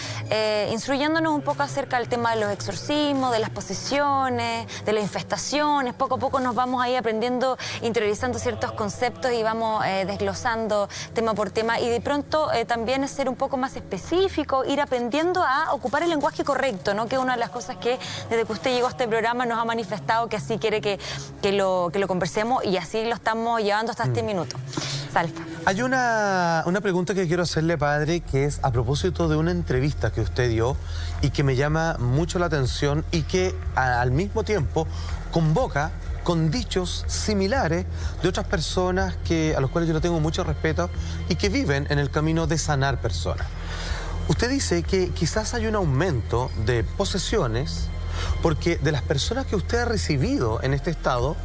instruyéndonos un poco acerca del tema de los exorcismos, de las posesiones, de las infestaciones. Poco a poco nos vamos ahí aprendiendo, interiorizando ciertos conceptos y vamos desglosando tema por tema. Y de pronto también es ser un poco más específico, ir aprendiendo a ocupar el lenguaje correcto, ¿no? Que es una de las cosas que desde que usted llegó a este programa nos ha manifestado que así quiere que lo conversemos, y así lo estamos llevando hasta este minuto. Salfa. Hay una pregunta que quiero hacerle, padre, que es a propósito de una entrevista que usted dio y que me llama mucho la atención, y que al mismo tiempo convoca con dichos similares de otras personas a los cuales yo le tengo mucho respeto y que viven en el camino de sanar personas. Usted dice que quizás hay un aumento de posesiones porque de las personas que usted ha recibido en este estado,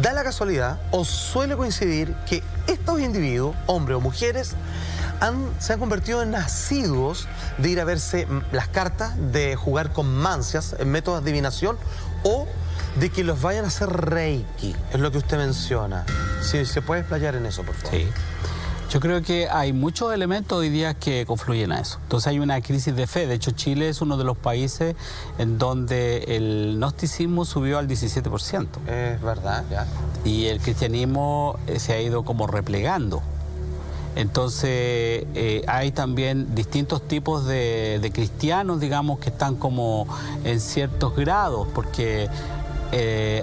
da la casualidad o suele coincidir que estos individuos, hombres o mujeres, se han convertido en asiduos de ir a verse las cartas, de jugar con mancias, en métodos de adivinación, o de que los vayan a hacer reiki, es lo que usted menciona. Si se puede explayar en eso, por favor. Sí. Yo creo que hay muchos elementos hoy día que confluyen a eso. Entonces hay una crisis de fe. De hecho, Chile es uno de los países en donde el gnosticismo subió al 17%. Es verdad, ya. Y el cristianismo se ha ido como replegando. Entonces hay también distintos tipos de cristianos, digamos, que están como en ciertos grados, porque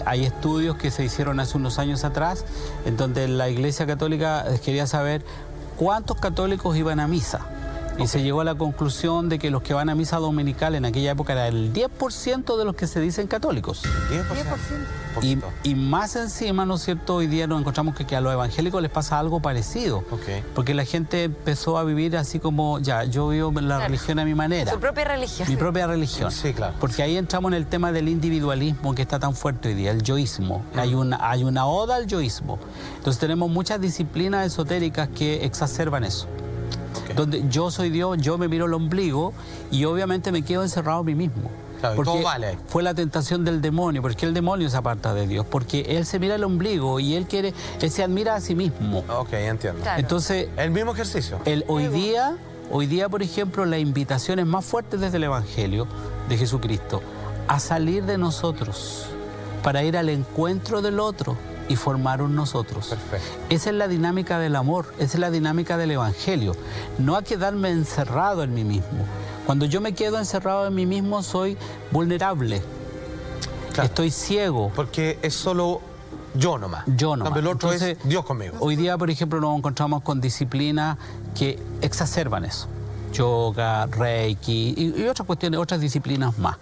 hay estudios que se hicieron hace unos años atrás en donde la Iglesia Católica quería saber cuántos católicos iban a misa. Y se llegó a la conclusión de que los que van a misa dominical en aquella época era el 10% de los que se dicen católicos. 10%. Y más encima, ¿no es cierto? Hoy día nos encontramos que a los evangélicos les pasa algo parecido. Porque la gente empezó a vivir así como, ya, yo vivo la religión a mi manera. Su propia religión. Mi propia religión. Sí, claro. Porque ahí entramos en el tema del individualismo que está tan fuerte hoy día, el yoísmo. Hay una oda al yoísmo. Entonces tenemos muchas disciplinas esotéricas que exacerban eso. Donde yo soy Dios, yo me miro el ombligo y obviamente me quedo encerrado en mí mismo. Claro, porque todo vale. fue la tentación del demonio, porque el demonio se aparta de Dios, porque él se mira el ombligo y él se admira a sí mismo. Ok, entiendo. Claro. Entonces, El mismo ejercicio. hoy día, por ejemplo, la invitación es más fuerte desde el Evangelio de Jesucristo a salir de nosotros para ir al encuentro del otro y formar un nosotros. Perfecto. Esa es la dinámica del amor, esa es la dinámica del Evangelio. No a quedarme encerrado en mí mismo. Cuando yo me quedo encerrado en mí mismo, soy vulnerable. Claro. Estoy ciego. Porque es solo yo nomás. Yo nomás. El otro Entonces, es Dios conmigo. Hoy día, por ejemplo, nos encontramos con disciplinas que exacerban eso. Yoga, Reiki y otras cuestiones, otras disciplinas más.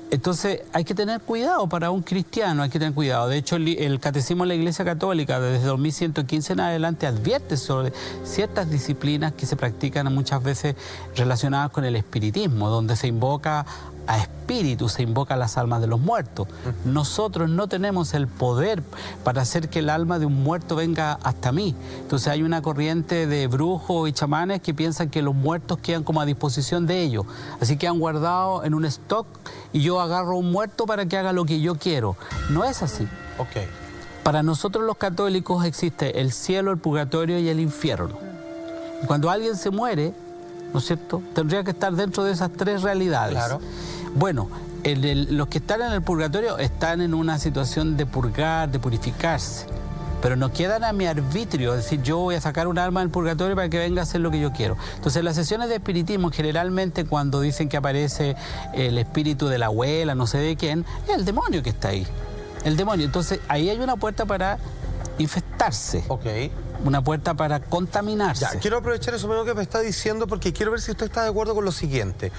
Entonces hay que tener cuidado para un cristiano, hay que tener cuidado. De hecho, el Catecismo de la Iglesia Católica desde 2115 en adelante advierte sobre ciertas disciplinas que se practican muchas veces relacionadas con el espiritismo, donde se invoca a espíritus, se invoca a las almas de los muertos. Nosotros no tenemos el poder para hacer que el alma de un muerto venga hasta mí. Entonces hay una corriente de brujos y chamanes que piensan que los muertos quedan como a disposición de ellos. Así que han guardado en un stock y yo agarro un muerto para que haga lo que yo quiero. No es así. Ok. Para nosotros los católicos existe el cielo, el purgatorio y el infierno. Cuando alguien se muere, ¿no es cierto?, tendría que estar dentro de esas tres realidades. Claro. Bueno, los que están en el purgatorio están en una situación de purgar, de purificarse, pero no quedan a mi arbitrio, es decir, yo voy a sacar un alma del purgatorio para que venga a hacer lo que yo quiero. Entonces, las sesiones de espiritismo, generalmente cuando dicen que aparece el espíritu de la abuela, no sé de quién, es el demonio que está ahí. El demonio. Entonces, ahí hay una puerta para infestarse. Ok. Una puerta para contaminarse. Ya, quiero aprovechar eso mismo que me está diciendo porque quiero ver si usted está de acuerdo con lo siguiente.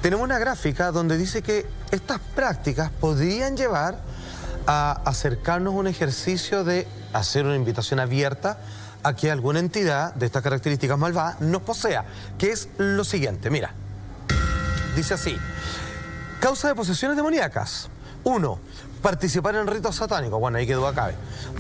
Tenemos una gráfica donde dice que estas prácticas podrían llevar a acercarnos a un ejercicio de hacer una invitación abierta a que alguna entidad de estas características malvadas nos posea, que es lo siguiente, mira. Dice así: causa de posesiones demoníacas. 1. Participar en ritos satánicos. Bueno, ahí quedó acá.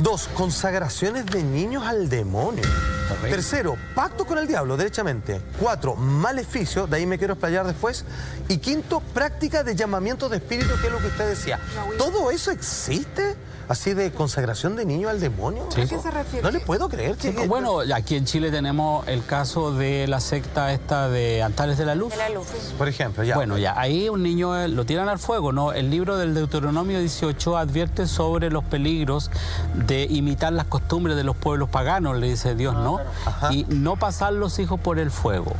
2. Consagraciones de niños al demonio. Correcto. 3. Pacto con el diablo, derechamente. 4. Maleficio, de ahí me quiero explayar después. Y 5. Práctica de llamamiento de espíritu, que es lo que usted decía. ¿Todo eso existe? ¿Así de consagración de niño al demonio? Sí. ¿A qué se refiere? No le puedo creer que... Sí, bueno, aquí en Chile tenemos el caso de la secta esta de Altares de la Luz. De la luz. Por ejemplo, ya. Bueno, ya, ahí un niño lo tiran al fuego, ¿no? El libro del Deuteronomio 18 advierte sobre los peligros de imitar las costumbres de los pueblos paganos, le dice Dios, ¿no? Ajá. Y no pasar los hijos por el fuego.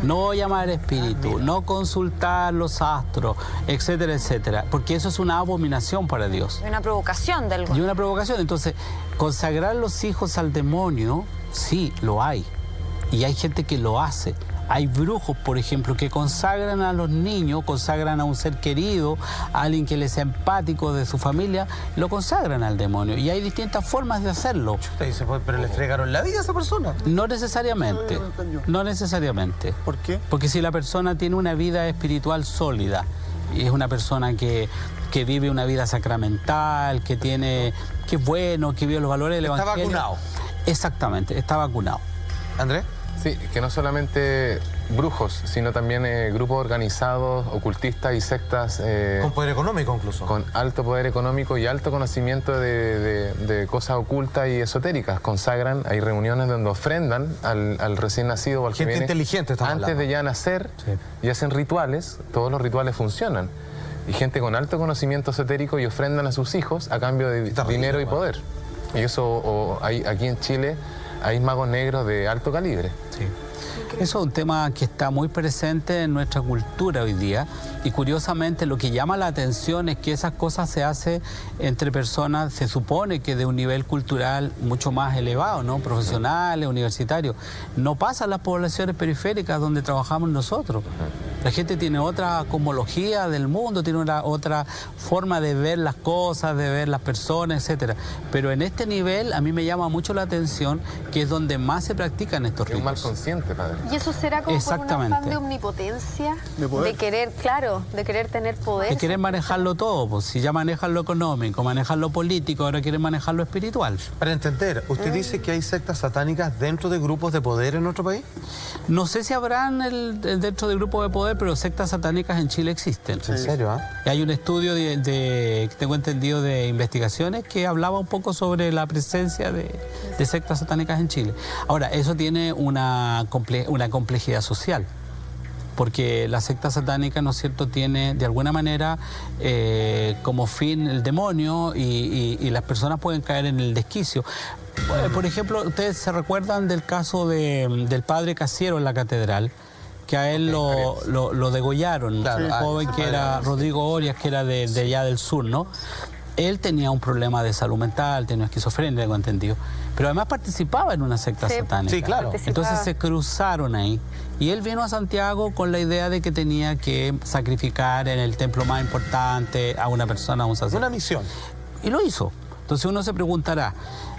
No llamar espíritu, no consultar los astros, etcétera, etcétera. Porque eso es una abominación para Dios. Y una provocación del Y una provocación. Entonces, consagrar los hijos al demonio, sí, lo hay. Y hay gente que lo hace. Hay brujos, por ejemplo, que consagran a los niños, consagran a un ser querido, a alguien que les sea empático de su familia, lo consagran al demonio. Y hay distintas formas de hacerlo. Usted dice, pues, pero le fregaron la vida a esa persona. No necesariamente. No necesariamente. ¿Por qué? Porque si la persona tiene una vida espiritual sólida, y es una persona que vive una vida sacramental, que es bueno, que vive los valores del Evangelio. Está vacunado. Exactamente, está vacunado. ¿Andrés? Sí, que no solamente brujos, sino también grupos organizados, ocultistas y sectas Con poder económico incluso. con alto poder económico y alto conocimiento de cosas ocultas y esotéricas. Consagran, hay reuniones donde ofrendan al recién nacido o al que Gente viene inteligente estamos antes hablando. de ya nacer, Sí. y hacen rituales. Todos los rituales funcionan. Y gente con alto conocimiento esotérico y ofrendan a sus hijos a cambio de Está dinero y rico, poder. Y eso aquí en Chile hay magos negros de alto calibre. Sí. Eso es un tema que está muy presente en nuestra cultura hoy día y curiosamente lo que llama la atención es que esas cosas se hacen entre personas, se supone que de un nivel cultural mucho más elevado, ¿no? Profesionales, universitarios. No pasa en las poblaciones periféricas donde trabajamos nosotros. La gente tiene otra cosmología del mundo, tiene otra forma de ver las cosas, de ver las personas, etcétera. Pero en este nivel a mí me llama mucho la atención que es donde más se practican estos Es un mal ritos. consciente, padre. ¿Y eso será como por un Exactamente. afán de omnipotencia? De poder. De querer, claro, de querer tener poder. Que quieren manejarlo todo, pues si ya manejan lo económico, manejan lo político, ahora quieren manejar lo espiritual. Para entender, ¿usted dice que hay sectas satánicas dentro de grupos de poder en nuestro país? No sé si habrán dentro del grupo de poder, pero sectas satánicas en Chile existen. ¿En serio? ¿Ah? Y hay un estudio que tengo entendido de investigaciones que hablaba un poco sobre la presencia de sectas satánicas en Chile. Ahora, eso tiene una complejidad social. Porque la secta satánica, ¿no es cierto?, tiene de alguna manera como fin el demonio y las personas pueden caer en el desquicio. Por ejemplo, ¿ustedes se recuerdan del caso del padre Casiero en la catedral? Que a él lo degollaron, Claro, un joven que era Rodrigo Orias, que era de allá del sur, ¿no? Él tenía un problema de salud mental, tenía esquizofrenia, tengo entendido. Pero además participaba en una secta satánica. Sí, claro. Entonces se cruzaron ahí. Y él vino a Santiago con la idea de que tenía que sacrificar en el templo más importante a una persona, a un sacerdote. Una misión. Y lo hizo. Entonces uno se preguntará,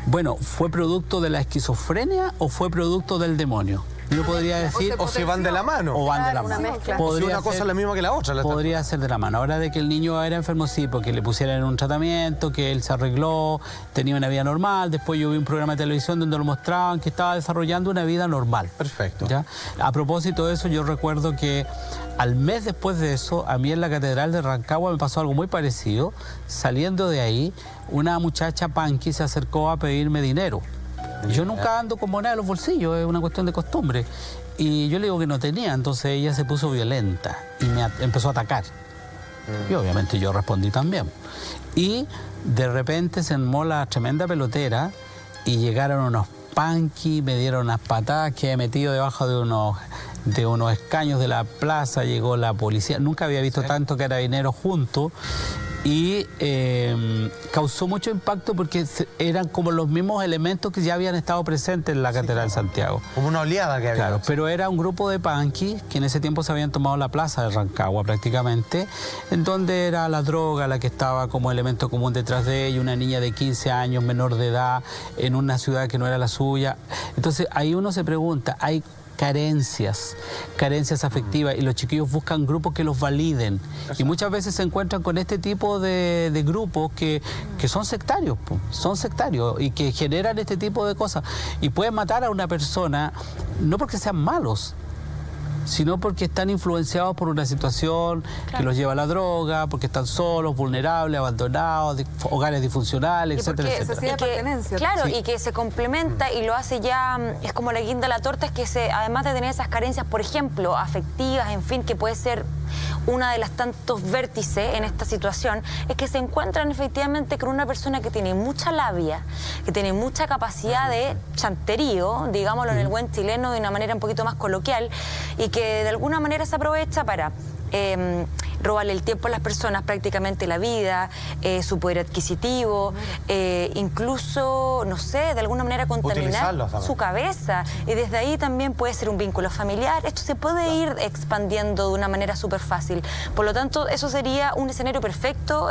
bueno, ¿fue producto de la esquizofrenia o fue producto del demonio? Y uno podría decir... O si van de la mano. O van de la Claro, una mano. mezcla. Si una cosa es la misma que la otra. Podría ser de la mano. Ahora de que el niño era enfermo, sí, porque le pusieran un tratamiento, que él se arregló, tenía una vida normal. Después yo vi un programa de televisión donde lo mostraban que estaba desarrollando una vida normal. Perfecto. ¿Ya? A propósito de eso, yo recuerdo que al mes después de eso, a mí en la Catedral de Rancagua me pasó algo muy parecido. Saliendo de ahí, una muchacha punky se acercó a pedirme dinero. Yo nunca ando con moneda en los bolsillos, es una cuestión de costumbre. Y yo le digo que no tenía, entonces ella se puso violenta y me empezó a atacar. Y obviamente yo respondí también. Y de repente se armó la tremenda pelotera y llegaron unos punky, me dieron unas patadas, quedé metido debajo de unos escaños de la plaza, llegó la policía. Nunca había visto tanto carabineros juntos. Y causó mucho impacto porque eran como los mismos elementos que ya habían estado presentes en la Catedral de Santiago. Como una oleada que había. Claro, pero era un grupo de punky que en ese tiempo se habían tomado la plaza de Rancagua prácticamente, en donde era la droga la que estaba como elemento común detrás de ella, una niña de 15 años, menor de edad, en una ciudad que no era la suya. Entonces ahí uno se pregunta, hay carencias afectivas y los chiquillos buscan grupos que los validen. Y muchas veces se encuentran con este tipo de grupos que son sectarios, y que generan este tipo de cosas. Y pueden matar a una persona no porque sean malos, sino porque están influenciados por una situación que los lleva a la droga, porque están solos, vulnerables, abandonados, hogares disfuncionales, etcétera, etcétera. Claro, y que se complementa y lo hace ya, es como la guinda de la torta, es que además de tener esas carencias, por ejemplo, afectivas, en fin, que puede ser una de las tantos vértices en esta situación, es que se encuentran efectivamente con una persona que tiene mucha labia, que tiene mucha capacidad de chanterío, digámoslo en el buen chileno de una manera un poquito más coloquial, y que de alguna manera se aprovecha para robarle el tiempo a las personas, prácticamente la vida, su poder adquisitivo, incluso, no sé, de alguna manera contaminar su cabeza. Y desde ahí también puede ser un vínculo familiar. Esto se puede ir expandiendo de una manera súper fácil. Por lo tanto, eso sería un escenario perfecto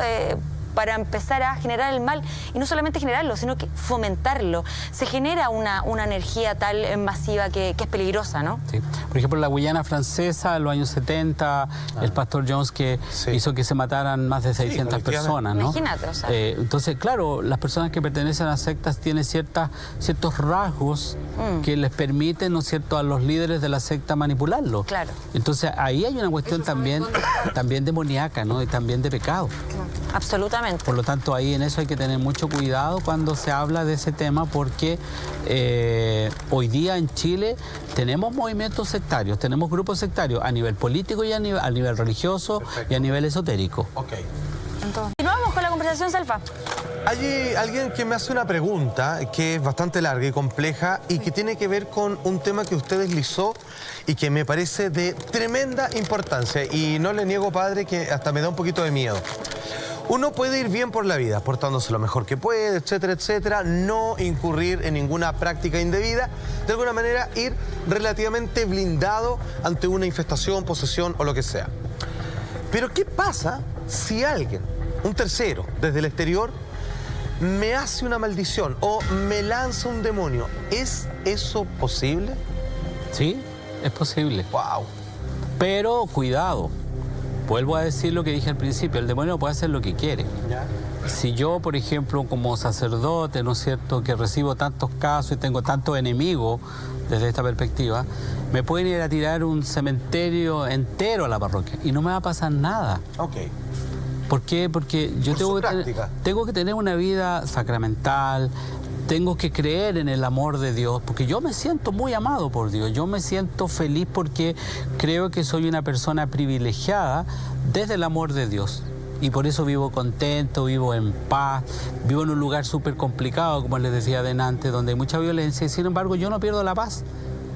para empezar a generar el mal, y no solamente generarlo, sino que fomentarlo. Se genera una energía tal masiva que es peligrosa, ¿no? Sí. Por ejemplo, en la Guyana francesa, en los años 70, el pastor Jones que hizo que se mataran más de 600 personas, ¿no? Imagínate, o sea. Entonces, claro, las personas que pertenecen a sectas tienen ciertos rasgos que les permiten, ¿no es cierto?, a los líderes de la secta manipularlo. Claro. Entonces, ahí hay una cuestión también demoníaca, ¿no? Y también de pecado. Absolutamente. Por lo tanto, ahí en eso hay que tener mucho cuidado cuando se habla de ese tema, porque hoy día en Chile tenemos movimientos sectarios, tenemos grupos sectarios a nivel político y a nivel religioso. Perfecto. Y a nivel esotérico. Ok. Entonces, continuamos con la conversación, Salfa. Hay alguien que me hace una pregunta que es bastante larga y compleja y que tiene que ver con un tema que usted deslizó y que me parece de tremenda importancia. Y no le niego, padre, que hasta me da un poquito de miedo. Uno puede ir bien por la vida, portándose lo mejor que puede, etcétera, etcétera, no incurrir en ninguna práctica indebida, de alguna manera ir relativamente blindado ante una infestación, posesión o lo que sea. Pero ¿qué pasa si alguien, un tercero, desde el exterior, me hace una maldición o me lanza un demonio? ¿Es eso posible? Sí, es posible. Wow. Pero cuidado. Vuelvo a decir lo que dije al principio, el demonio puede hacer lo que quiere. Si yo, por ejemplo, como sacerdote, ¿no es cierto?, que recibo tantos casos y tengo tantos enemigos desde esta perspectiva, me pueden ir a tirar un cementerio entero a la parroquia y no me va a pasar nada. Ok. ¿Por qué? Porque yo tengo que tener una vida sacramental, tengo que creer en el amor de Dios, porque yo me siento muy amado por Dios, yo me siento feliz porque creo que soy una persona privilegiada desde el amor de Dios. Y por eso vivo contento, vivo en paz, vivo en un lugar súper complicado, como les decía adelante, donde hay mucha violencia, y sin embargo yo no pierdo la paz,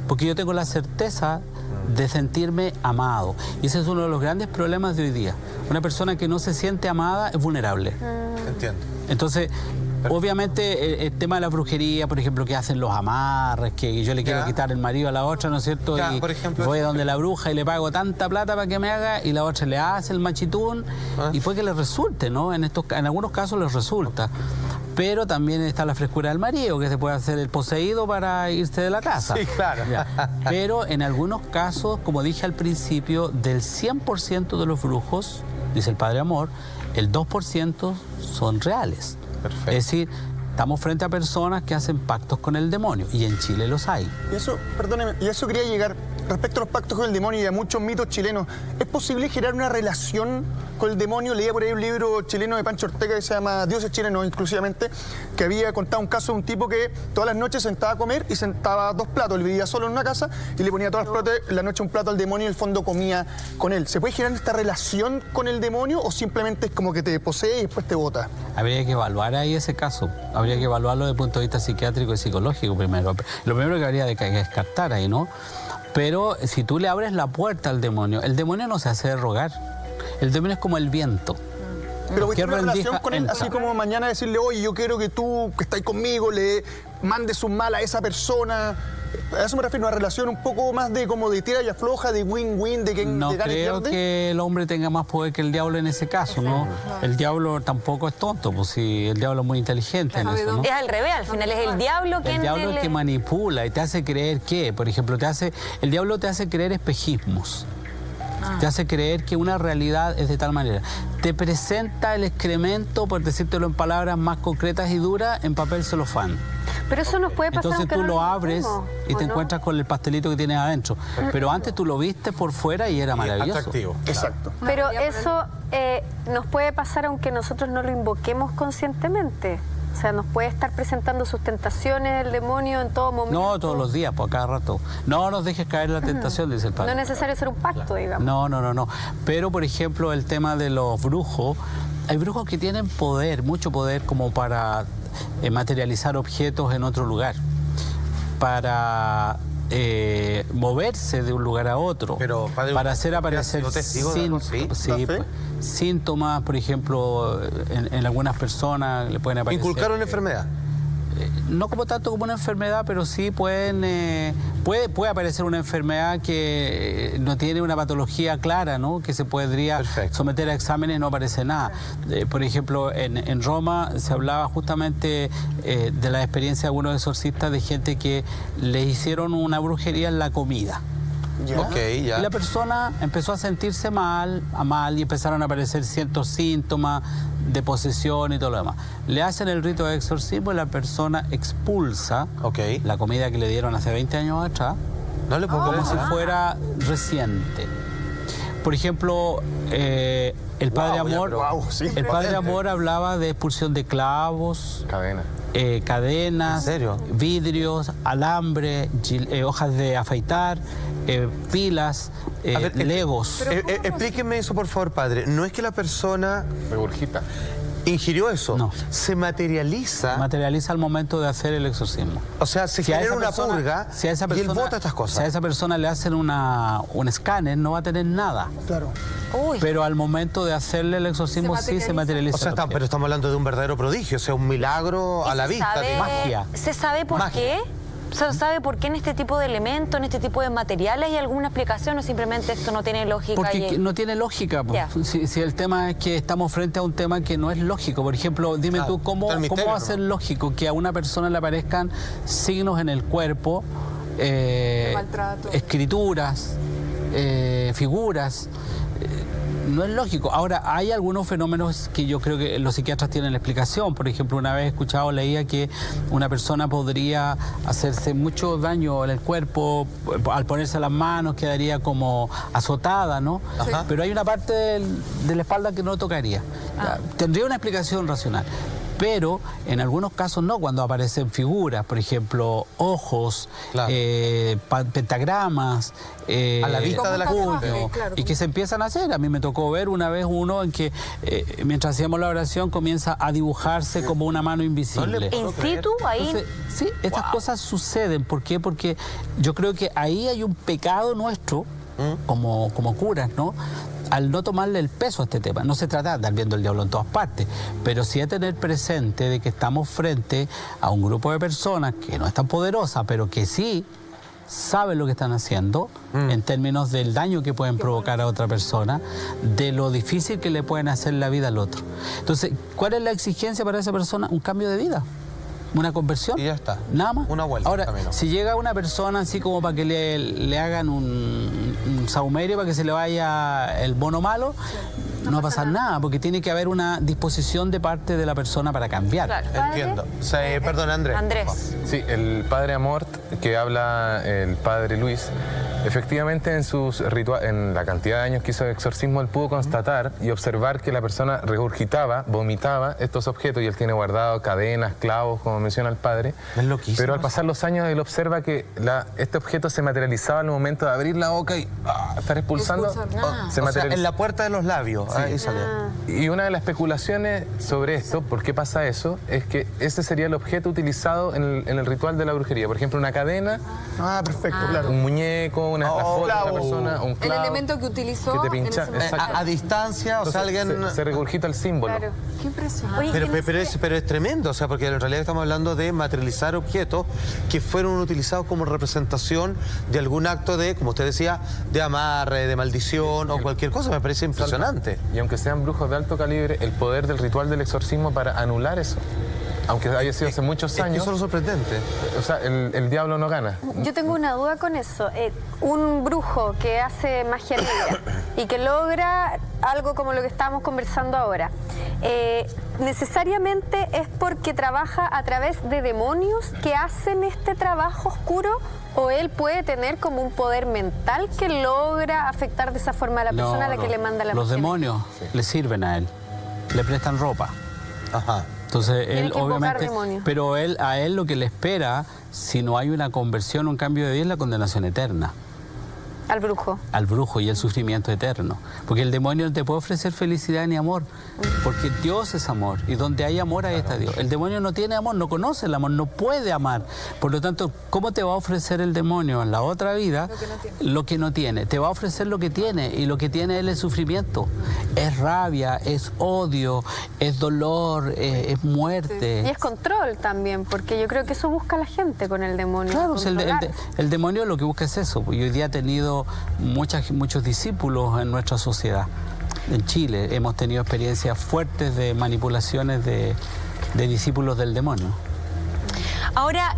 porque yo tengo la certeza de sentirme amado. Y ese es uno de los grandes problemas de hoy día. Una persona que no se siente amada es vulnerable. Entiendo. Entonces, obviamente el tema de la brujería, por ejemplo, que hacen los amarres, que yo le quiero quitar el marido a la otra, ¿no es cierto? Y por ejemplo, voy a donde la bruja y le pago tanta plata para que me haga, y la otra le hace el machitún, y puede que le resulte, ¿no? En algunos casos les resulta. Pero también está la frescura del marido, que se puede hacer el poseído para irse de la casa. Sí, claro. Pero en algunos casos, como dije al principio, del 100% de los brujos, dice el Padre Amor, el 2% son reales. Perfecto. Es decir, estamos frente a personas que hacen pactos con el demonio, y en Chile los hay. Y eso, perdóneme, y eso quería llegar. Respecto a los pactos con el demonio y a muchos mitos chilenos, ¿es posible generar una relación con el demonio? Leía por ahí un libro chileno de Pancho Ortega que se llama Dioses Chilenos, inclusivamente, que había contado un caso de un tipo que todas las noches sentaba a comer y sentaba 2 platos. Él vivía solo en una casa y le ponía todas la noche un plato al demonio y en el fondo comía con él. ¿Se puede generar esta relación con el demonio o simplemente es como que te posee y después te bota? Habría que evaluar ahí ese caso. Habría que evaluarlo desde el punto de vista psiquiátrico y psicológico primero. Lo primero que habría que descartar ahí, ¿no? Pero si tú le abres la puerta al demonio, el demonio no se hace de rogar. El demonio es como el viento. Pero voy a ¿Qué tener una relación rendija con él, entra? así como mañana decirle, oye, yo quiero que tú, que estás conmigo, le mandes un mal a esa persona. A eso me refiero, una relación un poco más de como de tira y afloja, de win-win, de quien No de gana y creo pierde. que el hombre tenga más poder que el diablo en ese caso, ¿no? El diablo tampoco es tonto, pues sí, el diablo es muy inteligente en eso, ¿no? Es al revés, al final es el diablo quien El diablo es el le- que manipula y te hace creer que, por ejemplo, el diablo te hace creer espejismos. Te hace creer que una realidad es de tal manera. Te presenta el excremento, por decírtelo en palabras más concretas y duras, en papel celofán. Pero eso nos puede pasar Entonces aunque tú no lo abres vemos, y ¿o te no? encuentras con el pastelito que tienes adentro. Pero antes tú lo viste por fuera y era maravilloso. Atractivo. Exacto. Pero eso nos puede pasar aunque nosotros no lo invoquemos conscientemente. O sea, nos puede estar presentando sus tentaciones el demonio en todo momento. No, todos los días, por cada rato. No nos dejes caer en la tentación, dice el No padre. es necesario hacer un pacto, digamos. No. Pero, por ejemplo, el tema de los brujos, hay brujos que tienen poder, mucho poder, como para materializar objetos en otro lugar, para moverse de un lugar a otro, Pero, padre, para hacer aparecer ¿usted ha sido testigo de algo así? sí, ¿La fe? pues, síntomas, por ejemplo, en algunas personas le pueden aparecer. Inculcar una enfermedad. No como tanto como una enfermedad, pero sí puede aparecer una enfermedad que no tiene una patología clara, ¿no? Que se podría Perfecto. someter a exámenes y no aparece nada. Por ejemplo, en Roma se hablaba justamente de la experiencia de algunos exorcistas de gente que le hicieron una brujería en la comida. Ya. Ok, ya. Y la persona empezó a sentirse mal y empezaron a aparecer ciertos síntomas de posesión y todo lo demás. Le hacen el rito de exorcismo y la persona expulsa Ok. la comida que le dieron hace 20 años atrás No le puedo como creer. si fuera reciente. Por ejemplo, el Padre Wow, ya, Amor, pero- Wow, sí. el Padre Amor hablaba de expulsión de clavos, Cadena. cadenas, ¿En serio? vidrios, alambre, hojas de afeitar, pilas, A ver, legos. Explíqueme eso, por favor, padre. No es que la persona Regurgita. ingirió eso, No. se materializa, Materializa al momento de hacer el exorcismo. o sea, se Si a genera esa una persona- purga si a esa y él persona- bota estas Si a cosas. esa persona le hacen un escáner, no va a tener nada. Claro. Uy, Pero al momento de hacerle el exorcismo sí se materializa. O sea, el objeto. pero estamos hablando de un verdadero prodigio, o sea, un milagro a la vista. ¿sabe- magia. ¿Se sabe por Magia. qué? ¿Se sabe por qué en este tipo de elementos, en este tipo de materiales hay alguna explicación o simplemente esto no tiene lógica? Porque y- no tiene lógica. Pues. Ya. Si el tema es que estamos frente a un tema que no es lógico. Por ejemplo, dime Claro, tú, ¿cómo está el misterio, va a ¿no? ser lógico que a una persona le aparezcan signos en el cuerpo, maltrato. escrituras, figuras? No es lógico. Ahora, hay algunos fenómenos que yo creo que los psiquiatras tienen la explicación. Por ejemplo, una vez leía que una persona podría hacerse mucho daño en el cuerpo, al ponerse las manos quedaría como azotada, ¿no? Ajá. Pero hay una parte de la espalda que no tocaría. Tendría una explicación racional. Pero en algunos casos no, cuando aparecen figuras, por ejemplo, ojos, Claro. pentagramas, A la vista de la puño, gente. Claro. y que se empiezan a hacer. A mí me tocó ver una vez uno en que mientras hacíamos la oración comienza a dibujarse como una mano invisible. ¿In situ? Ahí. Entonces, sí, estas cosas suceden. ¿Por qué? Porque yo creo que ahí hay un pecado nuestro, como curas, ¿no? Al no tomarle el peso a este tema. No se trata de andar viendo el diablo en todas partes, pero sí de tener presente de que estamos frente a un grupo de personas que no es tan poderosa, pero que sí saben lo que están haciendo en términos del daño que pueden provocar a otra persona, de lo difícil que le pueden hacer la vida al otro. Entonces, ¿cuál es la exigencia para esa persona? Un cambio de vida. Una conversión. Y ya está. Nada más. Una vuelta. Ahora, camino. si llega una persona así como para que le hagan un saumerio para que se le vaya el mono malo, no va a pasar nada, porque tiene que haber una disposición de parte de la persona para cambiar. Claro. Entiendo. Perdón, Andrés. Andrés. Sí, el padre Amort, que habla el padre Luis, efectivamente en la cantidad de años que hizo de exorcismo, él pudo constatar y observar que la persona regurgitaba, vomitaba estos objetos, y él tiene guardado cadenas, clavos, como menciona el padre. Es loquísimo. Pero al pasar los años, él observa que este objeto se materializaba al momento de abrir la boca y estar expulsando. Se O sea, en la puerta de los labios. Ahí salió. Y una de las especulaciones sobre esto, ¿por qué pasa eso? Es que ese sería el objeto utilizado en el ritual de la brujería. Por ejemplo, una cadena, Perfecto, claro. un muñeco, la foto de la clavo. persona, un El clavo. elemento que utilizó Que te en pincha, ese momento. exacto. A distancia, o sea, Entonces, alguien... se regurgita el símbolo. Claro. Qué impresionante. Oye, Pero es tremendo, o sea, porque en realidad estamos hablando de materializar objetos que fueron utilizados como representación de algún acto de, como usted decía, de amarre, de maldición o cualquier cosa. Me parece impresionante. Y aunque sean brujos de alto calibre, el poder del ritual del exorcismo para anular eso, aunque haya sido hace muchos años, Eso es lo sorprendente. o sea, el diablo no gana. Yo tengo una duda con eso. Un brujo que hace magia negra y que logra algo como lo que estábamos conversando ahora, ¿necesariamente es porque trabaja a través de demonios que hacen este trabajo oscuro? ¿O él puede tener como un poder mental que logra afectar de esa forma a la persona a la que le manda la Los magia negra? demonios le sirven a él, le prestan ropa. Ajá. Entonces Tiene él que invocar obviamente, demonios. pero a él lo que le espera, si no hay una conversión, un cambio de vida, es la condenación eterna. Al brujo. Al brujo y el sufrimiento eterno. Porque el demonio no te puede ofrecer felicidad ni amor. Porque Dios es amor. Y donde hay amor, ahí está Dios. El demonio no tiene amor, no conoce el amor, no puede amar. Por lo tanto, ¿cómo te va a ofrecer el demonio en la otra vida lo que no tiene? Te va a ofrecer lo que tiene. Y lo que tiene él es sufrimiento. Es rabia, es odio, es dolor, es muerte. Y es control también, porque yo creo que eso busca la gente con el demonio. Claro, o sea, controlar. el demonio lo que busca es eso. Y hoy día ha tenido muchos discípulos en nuestra sociedad. En Chile hemos tenido experiencias fuertes de manipulaciones de discípulos del demonio. Ahora,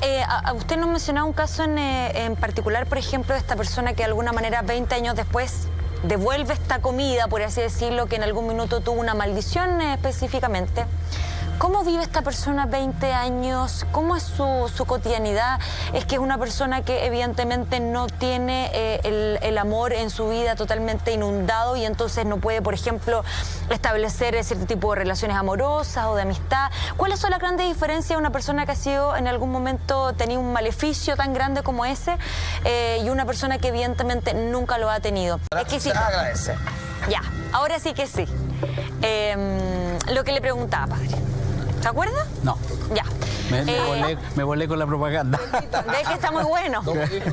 usted nos mencionaba un caso en particular, por ejemplo, de esta persona que de alguna manera 20 años después devuelve esta comida, por así decirlo, que en algún minuto tuvo una maldición específicamente. ¿Cómo vive esta persona 20 años? ¿Cómo es su cotidianidad? Es que es una persona que evidentemente no tiene el amor en su vida totalmente inundado y entonces no puede, por ejemplo, establecer cierto tipo de relaciones amorosas o de amistad. ¿Cuáles son las grandes diferencias de una persona que ha sido en algún momento tenido un maleficio tan grande como ese y una persona que evidentemente nunca lo ha tenido? Se agradece. Ya, ahora sí que sí. Lo que le preguntaba, padre. ¿Se acuerda? No. Ya. Me volé con la propaganda. ¿Ves que está muy bueno?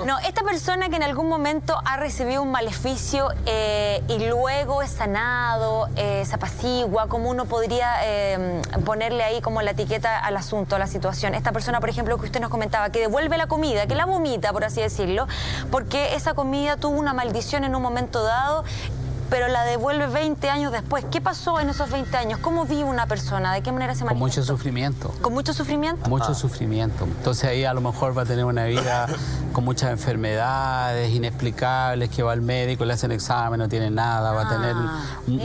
No, esta persona que en algún momento ha recibido un maleficio y luego es sanado, se apacigua, ¿cómo uno podría ponerle ahí como la etiqueta al asunto, a la situación? Esta persona, por ejemplo, que usted nos comentaba, que devuelve la comida, que la vomita, por así decirlo, porque esa comida tuvo una maldición en un momento dado, pero la devuelve 20 años después. ¿Qué pasó en esos 20 años? ¿Cómo vive una persona? ¿De qué manera se Con manifiesta? mucho sufrimiento. ¿Con mucho sufrimiento? Mucho sufrimiento. Entonces ahí a lo mejor va a tener una vida con muchas enfermedades inexplicables, que va al médico, le hacen examen, no tiene nada, va a tener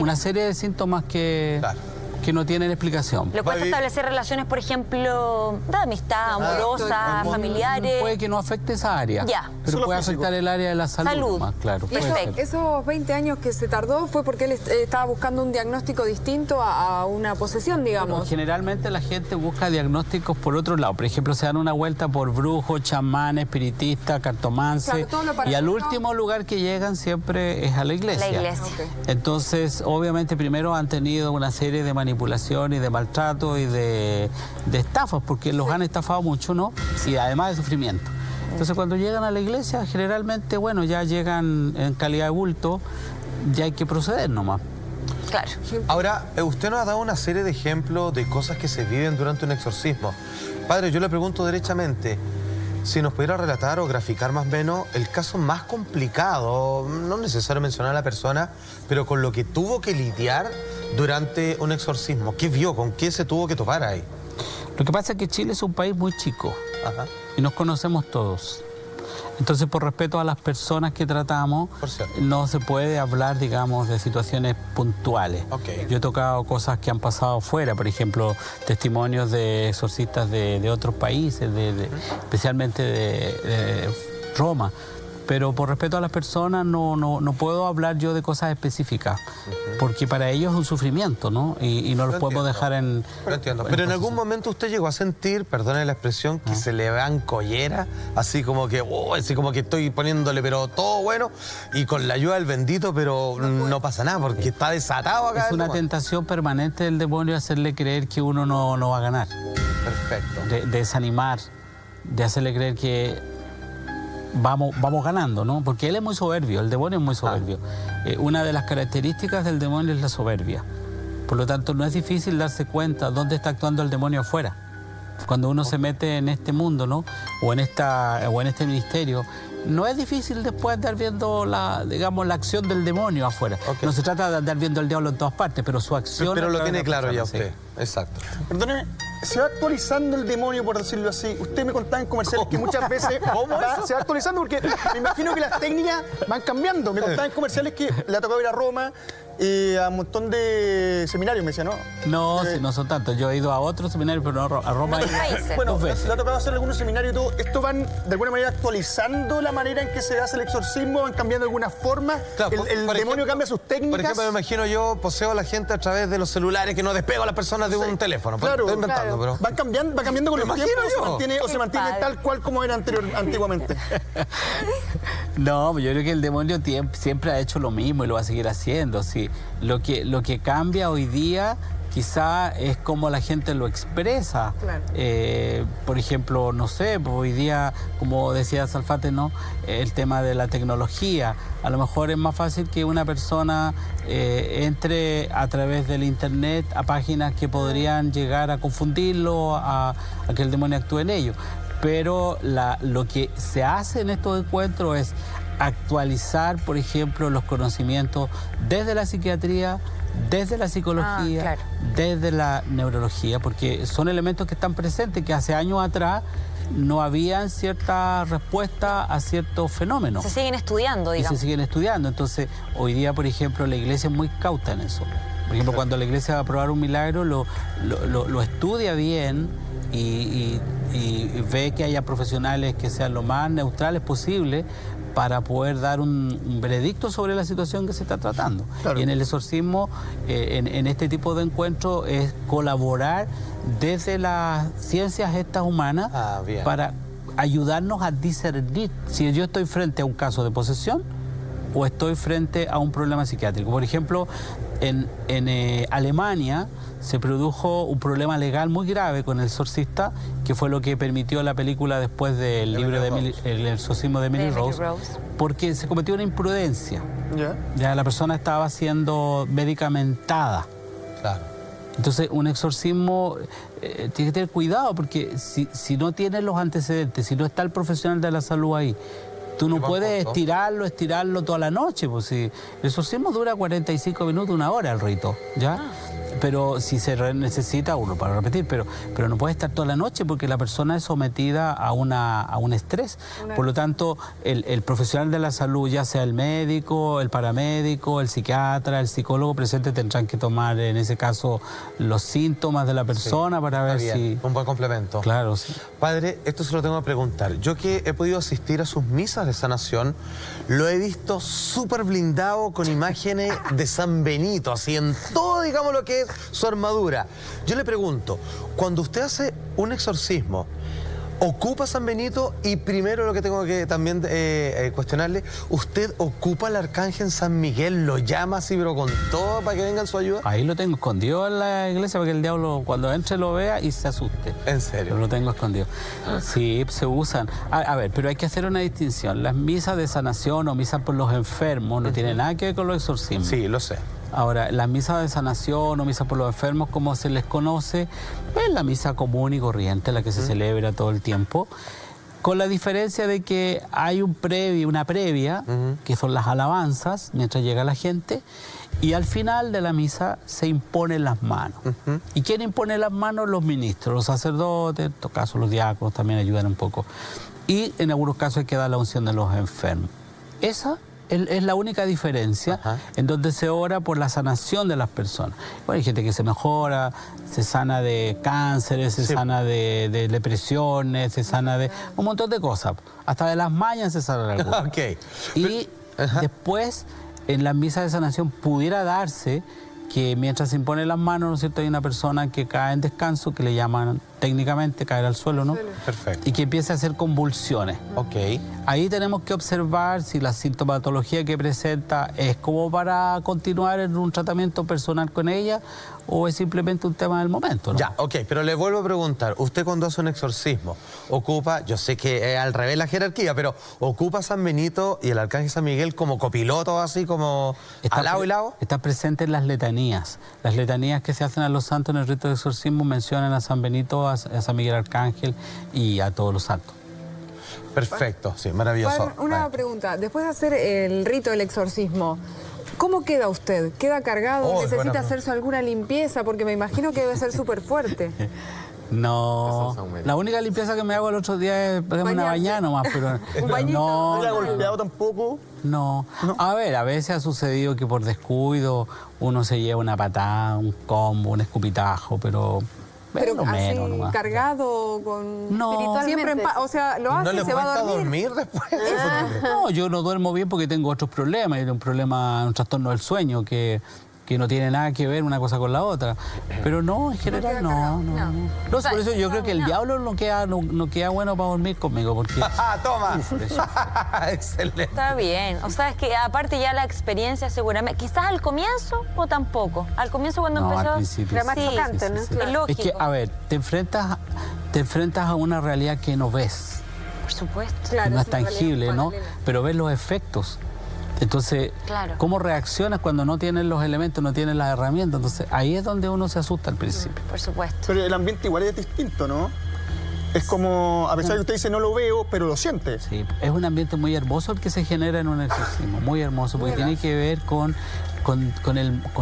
una serie de síntomas que no tienen explicación. ¿Le cuesta establecer relaciones, por ejemplo, de amistad, amorosas, familiares? Puede que no afecte esa área, Ya. pero Solo puede físico. afectar el área de la salud. Salud. Más, claro. Y puede ser. esos 20 años que se tardó fue porque él estaba buscando un diagnóstico distinto a una posesión, digamos. Bueno, generalmente la gente busca diagnósticos por otro lado. Por ejemplo, se dan una vuelta por brujos, chamanes, espiritistas, cartomances. Claro, todo lo Y al paranormal. último lugar que llegan siempre es a la iglesia. La iglesia. Ok. Entonces, obviamente, primero han tenido una serie de manipulación y de maltrato y de estafas, porque los han estafado mucho, ¿no? Y además de sufrimiento. Entonces, cuando llegan a la iglesia, generalmente, bueno, ya llegan en calidad de bulto, ya hay que proceder nomás. Claro. Ahora, usted nos ha dado una serie de ejemplos de cosas que se viven durante un exorcismo. Padre, yo le pregunto derechamente, si nos pudiera relatar o graficar más o menos el caso más complicado, no es necesario mencionar a la persona, pero con lo que tuvo que lidiar durante un exorcismo. ¿Qué vio? ¿Con qué se tuvo que topar ahí? Lo que pasa es que Chile es un país muy chico. Ajá. Y nos conocemos todos. Entonces, por respeto a las personas que tratamos, no se puede hablar, digamos, de situaciones puntuales. Okay. Yo he tocado cosas que han pasado fuera, por ejemplo, testimonios de exorcistas de otros países, especialmente de Roma. Pero por respeto a las personas no puedo hablar yo de cosas específicas, porque para ellos es un sufrimiento, ¿no? Y no los podemos dejar en... Lo entiendo. Pero en algún momento usted llegó a sentir, perdone la expresión, que se le dan collera, así como que estoy poniéndole pero todo bueno, y con la ayuda del bendito, pero no pasa nada, porque está desatado acá. Es una tentación permanente del demonio hacerle creer que uno no va a ganar. Perfecto. De desanimar, de hacerle creer que vamos ganando, ¿no? Porque él es muy soberbio, el demonio es muy soberbio. Una de las características del demonio es la soberbia. Por lo tanto, no es difícil darse cuenta dónde está actuando el demonio afuera. Cuando uno se mete en este mundo, ¿no? O en este ministerio, no es difícil después andar viendo la acción del demonio afuera. No se trata de andar viendo al diablo en todas partes, pero su acción... Pero lo tiene claro ya persona, usted. Sí. Exacto. Perdóneme, se va actualizando el demonio, por decirlo así. Usted me contaba en comerciales que muchas veces se va actualizando porque me imagino que las técnicas van cambiando. Me contaba en comerciales que le ha tocado ir a Roma y a un montón de seminarios, me decía, ¿no? No, no son tantos. Yo he ido a otros seminarios, pero no a Roma. Bueno, le ha tocado hacer algunos seminarios y todo. ¿Esto van de alguna manera actualizando la manera en que se hace el exorcismo? ¿Van cambiando de alguna forma? Claro, ¿El demonio cambia sus técnicas? Por ejemplo, me imagino yo poseo a la gente a través de los celulares, que no despego a las personas de un teléfono. Claro, estoy inventando, pero... ¿Va cambiando con los tiempos o se mantiene tal cual como era antiguamente? No, yo creo que el demonio siempre ha hecho lo mismo y lo va a seguir haciendo. Sí. Lo que cambia hoy día quizá es como la gente lo expresa. Claro. Por ejemplo, no sé, hoy día, como decía Salfate, ¿no? El tema de la tecnología. A lo mejor es más fácil que una persona entre a través del internet a páginas que podrían llegar a confundirlo, a que el demonio actúe en ello. Pero lo que se hace en estos encuentros es actualizar, por ejemplo, los conocimientos desde la psiquiatría, desde la psicología, desde la neurología, porque son elementos que están presentes, que hace años atrás no habían cierta respuesta a ciertos fenómenos. Se siguen estudiando, digamos. Y se siguen estudiando. Entonces, hoy día, por ejemplo, la iglesia es muy cauta en eso. Por ejemplo, cuando la iglesia va a probar un milagro, lo estudia bien y ve que haya profesionales que sean lo más neutrales posible para poder dar un veredicto sobre la situación que se está tratando. Claro. Y en el exorcismo, en este tipo de encuentros, es colaborar desde las ciencias estas humanas para ayudarnos a discernir si yo estoy frente a un caso de posesión o estoy frente a un problema psiquiátrico. Por ejemplo, en Alemania se produjo un problema legal muy grave con el exorcista, que fue lo que permitió la película después del libro de El exorcismo de Emily Rose, porque se cometió una imprudencia. Ya la persona estaba siendo medicamentada. Claro. Entonces, un exorcismo tiene que tener cuidado, porque si no tienes los antecedentes, si no está el profesional de la salud ahí, tú no puedes estirarlo toda la noche, pues si el exorcismo dura 45 minutos, 1 hora el rito, ¿ya? Pero si se necesita uno para repetir, pero no puede estar toda la noche porque la persona es sometida a un estrés. Por lo tanto, el profesional de la salud, ya sea el médico, el paramédico, el psiquiatra, el psicólogo presente, tendrán que tomar en ese caso los síntomas de la persona para ver si... Un buen complemento. Claro, sí. Padre, esto se lo tengo que preguntar. Yo que he podido asistir a sus misas de sanación, lo he visto súper blindado con imágenes de San Benito, así en todo, digamos, lo que es su armadura. Yo le pregunto, cuando usted hace un exorcismo, ¿ocupa San Benito? Y primero lo que tengo que también cuestionarle, ¿usted ocupa al arcángel San Miguel? ¿Lo llama así, pero con todo para que venga en su ayuda? Ahí lo tengo escondido en la iglesia para que el diablo cuando entre lo vea y se asuste. ¿En serio? Pero lo tengo escondido. Sí, se usan. A ver, pero hay que hacer una distinción. Las misas de sanación o misas por los enfermos no tienen nada que ver con los exorcismos. Sí, lo sé. Ahora, las misas de sanación o misas por los enfermos, como se les conoce, es la misa común y corriente, la que se celebra todo el tiempo. Con la diferencia de que hay una previa, que son las alabanzas, mientras llega la gente, y al final de la misa se imponen las manos. ¿Y quién impone las manos? Los ministros, los sacerdotes, en todo caso los diáconos también ayudan un poco. Y en algunos casos hay que dar la unción de los enfermos. Esa es la única diferencia en donde se ora por la sanación de las personas. Bueno, hay gente que se mejora, se sana de cánceres, se sana de depresiones, se sana de un montón de cosas. Hasta de las mañas se sana algunas. Y después, en la misa de sanación pudiera darse que mientras se imponen las manos, ¿no es cierto?, hay una persona que cae en descanso, que le llaman técnicamente caer al suelo, ¿no? Perfecto. Y que empieza a hacer convulsiones. Ahí tenemos que observar si la sintomatología que presenta es como para continuar en un tratamiento personal con ella o es simplemente un tema del momento, ¿no? Ya, pero le vuelvo a preguntar, usted cuando hace un exorcismo, ocupa, yo sé que es al revés la jerarquía, pero ocupa a San Benito y el Arcángel San Miguel como copiloto, así como al lado y lado. Está presente en las letanías. Las letanías que se hacen a los santos en el rito de exorcismo mencionan a San Benito, a San Miguel Arcángel y a todos los santos. Perfecto, sí, maravilloso. Una pregunta, después de hacer el rito del exorcismo, ¿cómo queda usted? ¿Queda cargado? ¿Necesita hacerse alguna limpieza? Porque me imagino que debe ser súper fuerte. No, la única limpieza que me hago el otro día es pegarme una bañada nomás, pero ¿Un bañito? ¿No le ha golpeado tampoco? No. A ver, a veces ha sucedido que por descuido uno se lleva una patada, un combo, un escupitajo, pero así, menos nomás. Cargado con... No. Siempre en paz, o sea, lo hace y se va a dormir. después? No, yo no duermo bien porque tengo otros problemas. Hay un trastorno del sueño que no tiene nada que ver una cosa con la otra. Pero no, en general no. Por eso yo creo que el diablo no queda bueno para dormir conmigo, porque... ¡Toma! Excelente. Está bien. O sea, es que aparte ya la experiencia seguramente... Quizás al comienzo o tampoco. Al comienzo cuando empezó... al principio. Era más chocante, ¿no? Es lógico. Es que, a ver, te enfrentas a una realidad que no ves. Por supuesto. Que no es tangible, ¿no? Pero ves los efectos. Entonces, ¿cómo reaccionas cuando no tienes los elementos, no tienes las herramientas? Entonces, ahí es donde uno se asusta al principio. Por supuesto. Pero el ambiente igual es distinto, ¿no? Es como, a pesar de que usted dice no lo veo, pero lo siente. Sí, es un ambiente muy hermoso el que se genera en un exorcismo, muy hermoso, porque tiene que ver con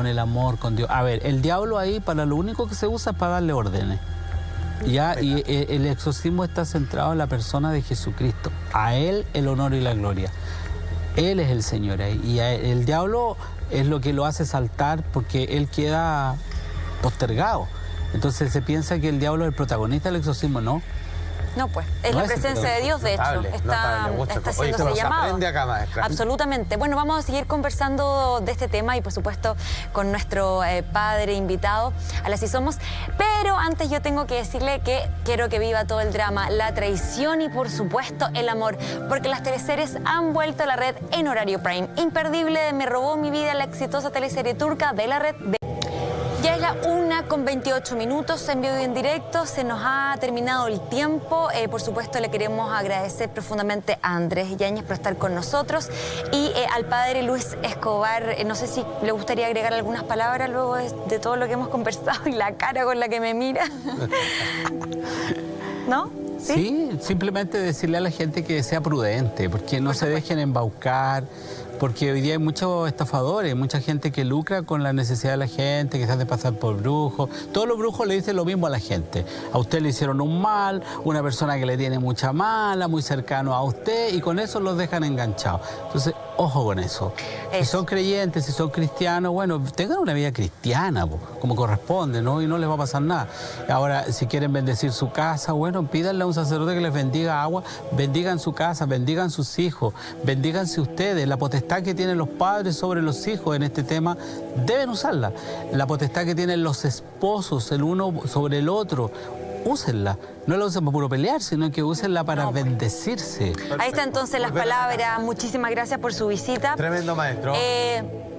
el amor, con Dios. A ver, el diablo ahí, para lo único que se usa es para darle órdenes. Ya, y el exorcismo está centrado en la persona de Jesucristo. A Él el honor y la gloria. Él es el Señor ahí. Y el diablo es lo que lo hace saltar porque él queda postergado. Entonces se piensa que el diablo es el protagonista del exorcismo, ¿no? No, pues, es la presencia de Dios, de hecho, está haciéndose llamado. Acá, maestra. Absolutamente. Bueno, vamos a seguir conversando de este tema y, por supuesto, con nuestro padre invitado, al Así Somos. Pero antes yo tengo que decirle que quiero que viva todo el drama, la traición y, por supuesto, el amor, porque las teleseries han vuelto a la red en horario prime. Imperdible de Me robó mi vida, la exitosa teleserie turca de la red B. Ya es la 1:28 en vivo y en directo, se nos ha terminado el tiempo. Por supuesto, le queremos agradecer profundamente a Andrés Yáñez por estar con nosotros y al padre Luis Escobar. No sé si le gustaría agregar algunas palabras luego de todo lo que hemos conversado y la cara con la que me mira. ¿No? Sí, simplemente decirle a la gente que sea prudente, porque no se dejen embaucar. Porque hoy día hay muchos estafadores, mucha gente que lucra con la necesidad de la gente, que se hace pasar por brujos. Todos los brujos le dicen lo mismo a la gente. A usted le hicieron un mal, una persona que le tiene mucha mala, muy cercano a usted, y con eso los dejan enganchados. Entonces, ojo con eso. Si son creyentes, si son cristianos, bueno, tengan una vida cristiana, como corresponde, ¿no? Y no les va a pasar nada. Ahora, si quieren bendecir su casa, bueno, pídanle a un sacerdote que les bendiga agua, bendigan su casa, bendigan sus hijos, bendíganse ustedes. La potestad que tienen los padres sobre los hijos en este tema, deben usarla. La potestad que tienen los esposos, el uno sobre el otro, úsenla. No la usen para puro pelear, sino que úsenla para bendecirse. Ahí está entonces las palabras. Muchísimas gracias por su visita. Tremendo maestro.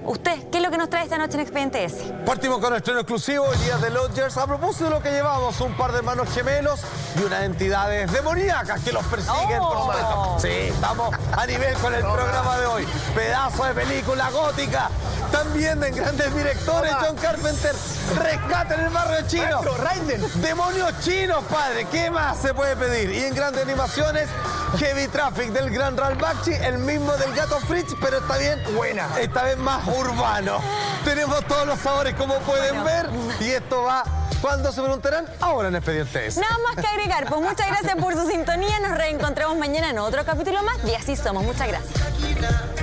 Usted, ¿qué es lo que nos trae esta noche en Expediente S? Partimos con nuestro exclusivo, el Día de Lodgers. A propósito de lo que llevamos, un par de hermanos gemelos y unas entidades demoníacas que los persiguen por supuesto. Sí, estamos a nivel con el programa de hoy. Pedazo de película gótica. También de grandes directores, John Carpenter, Rescate en el barrio chino. Demonios chinos, padre. ¿Qué más se puede pedir? Y en grandes animaciones, Heavy Traffic del gran Ralph Bakshi, el mismo del Gato Fritz, pero está bien, buena. Esta vez más urbano. Tenemos todos los sabores, como pueden ver, y esto va, cuando se preguntarán, ahora en Expedientes. Nada más que agregar, pues muchas gracias por su sintonía. Nos reencontramos mañana en otro capítulo más de Así Somos. Muchas gracias.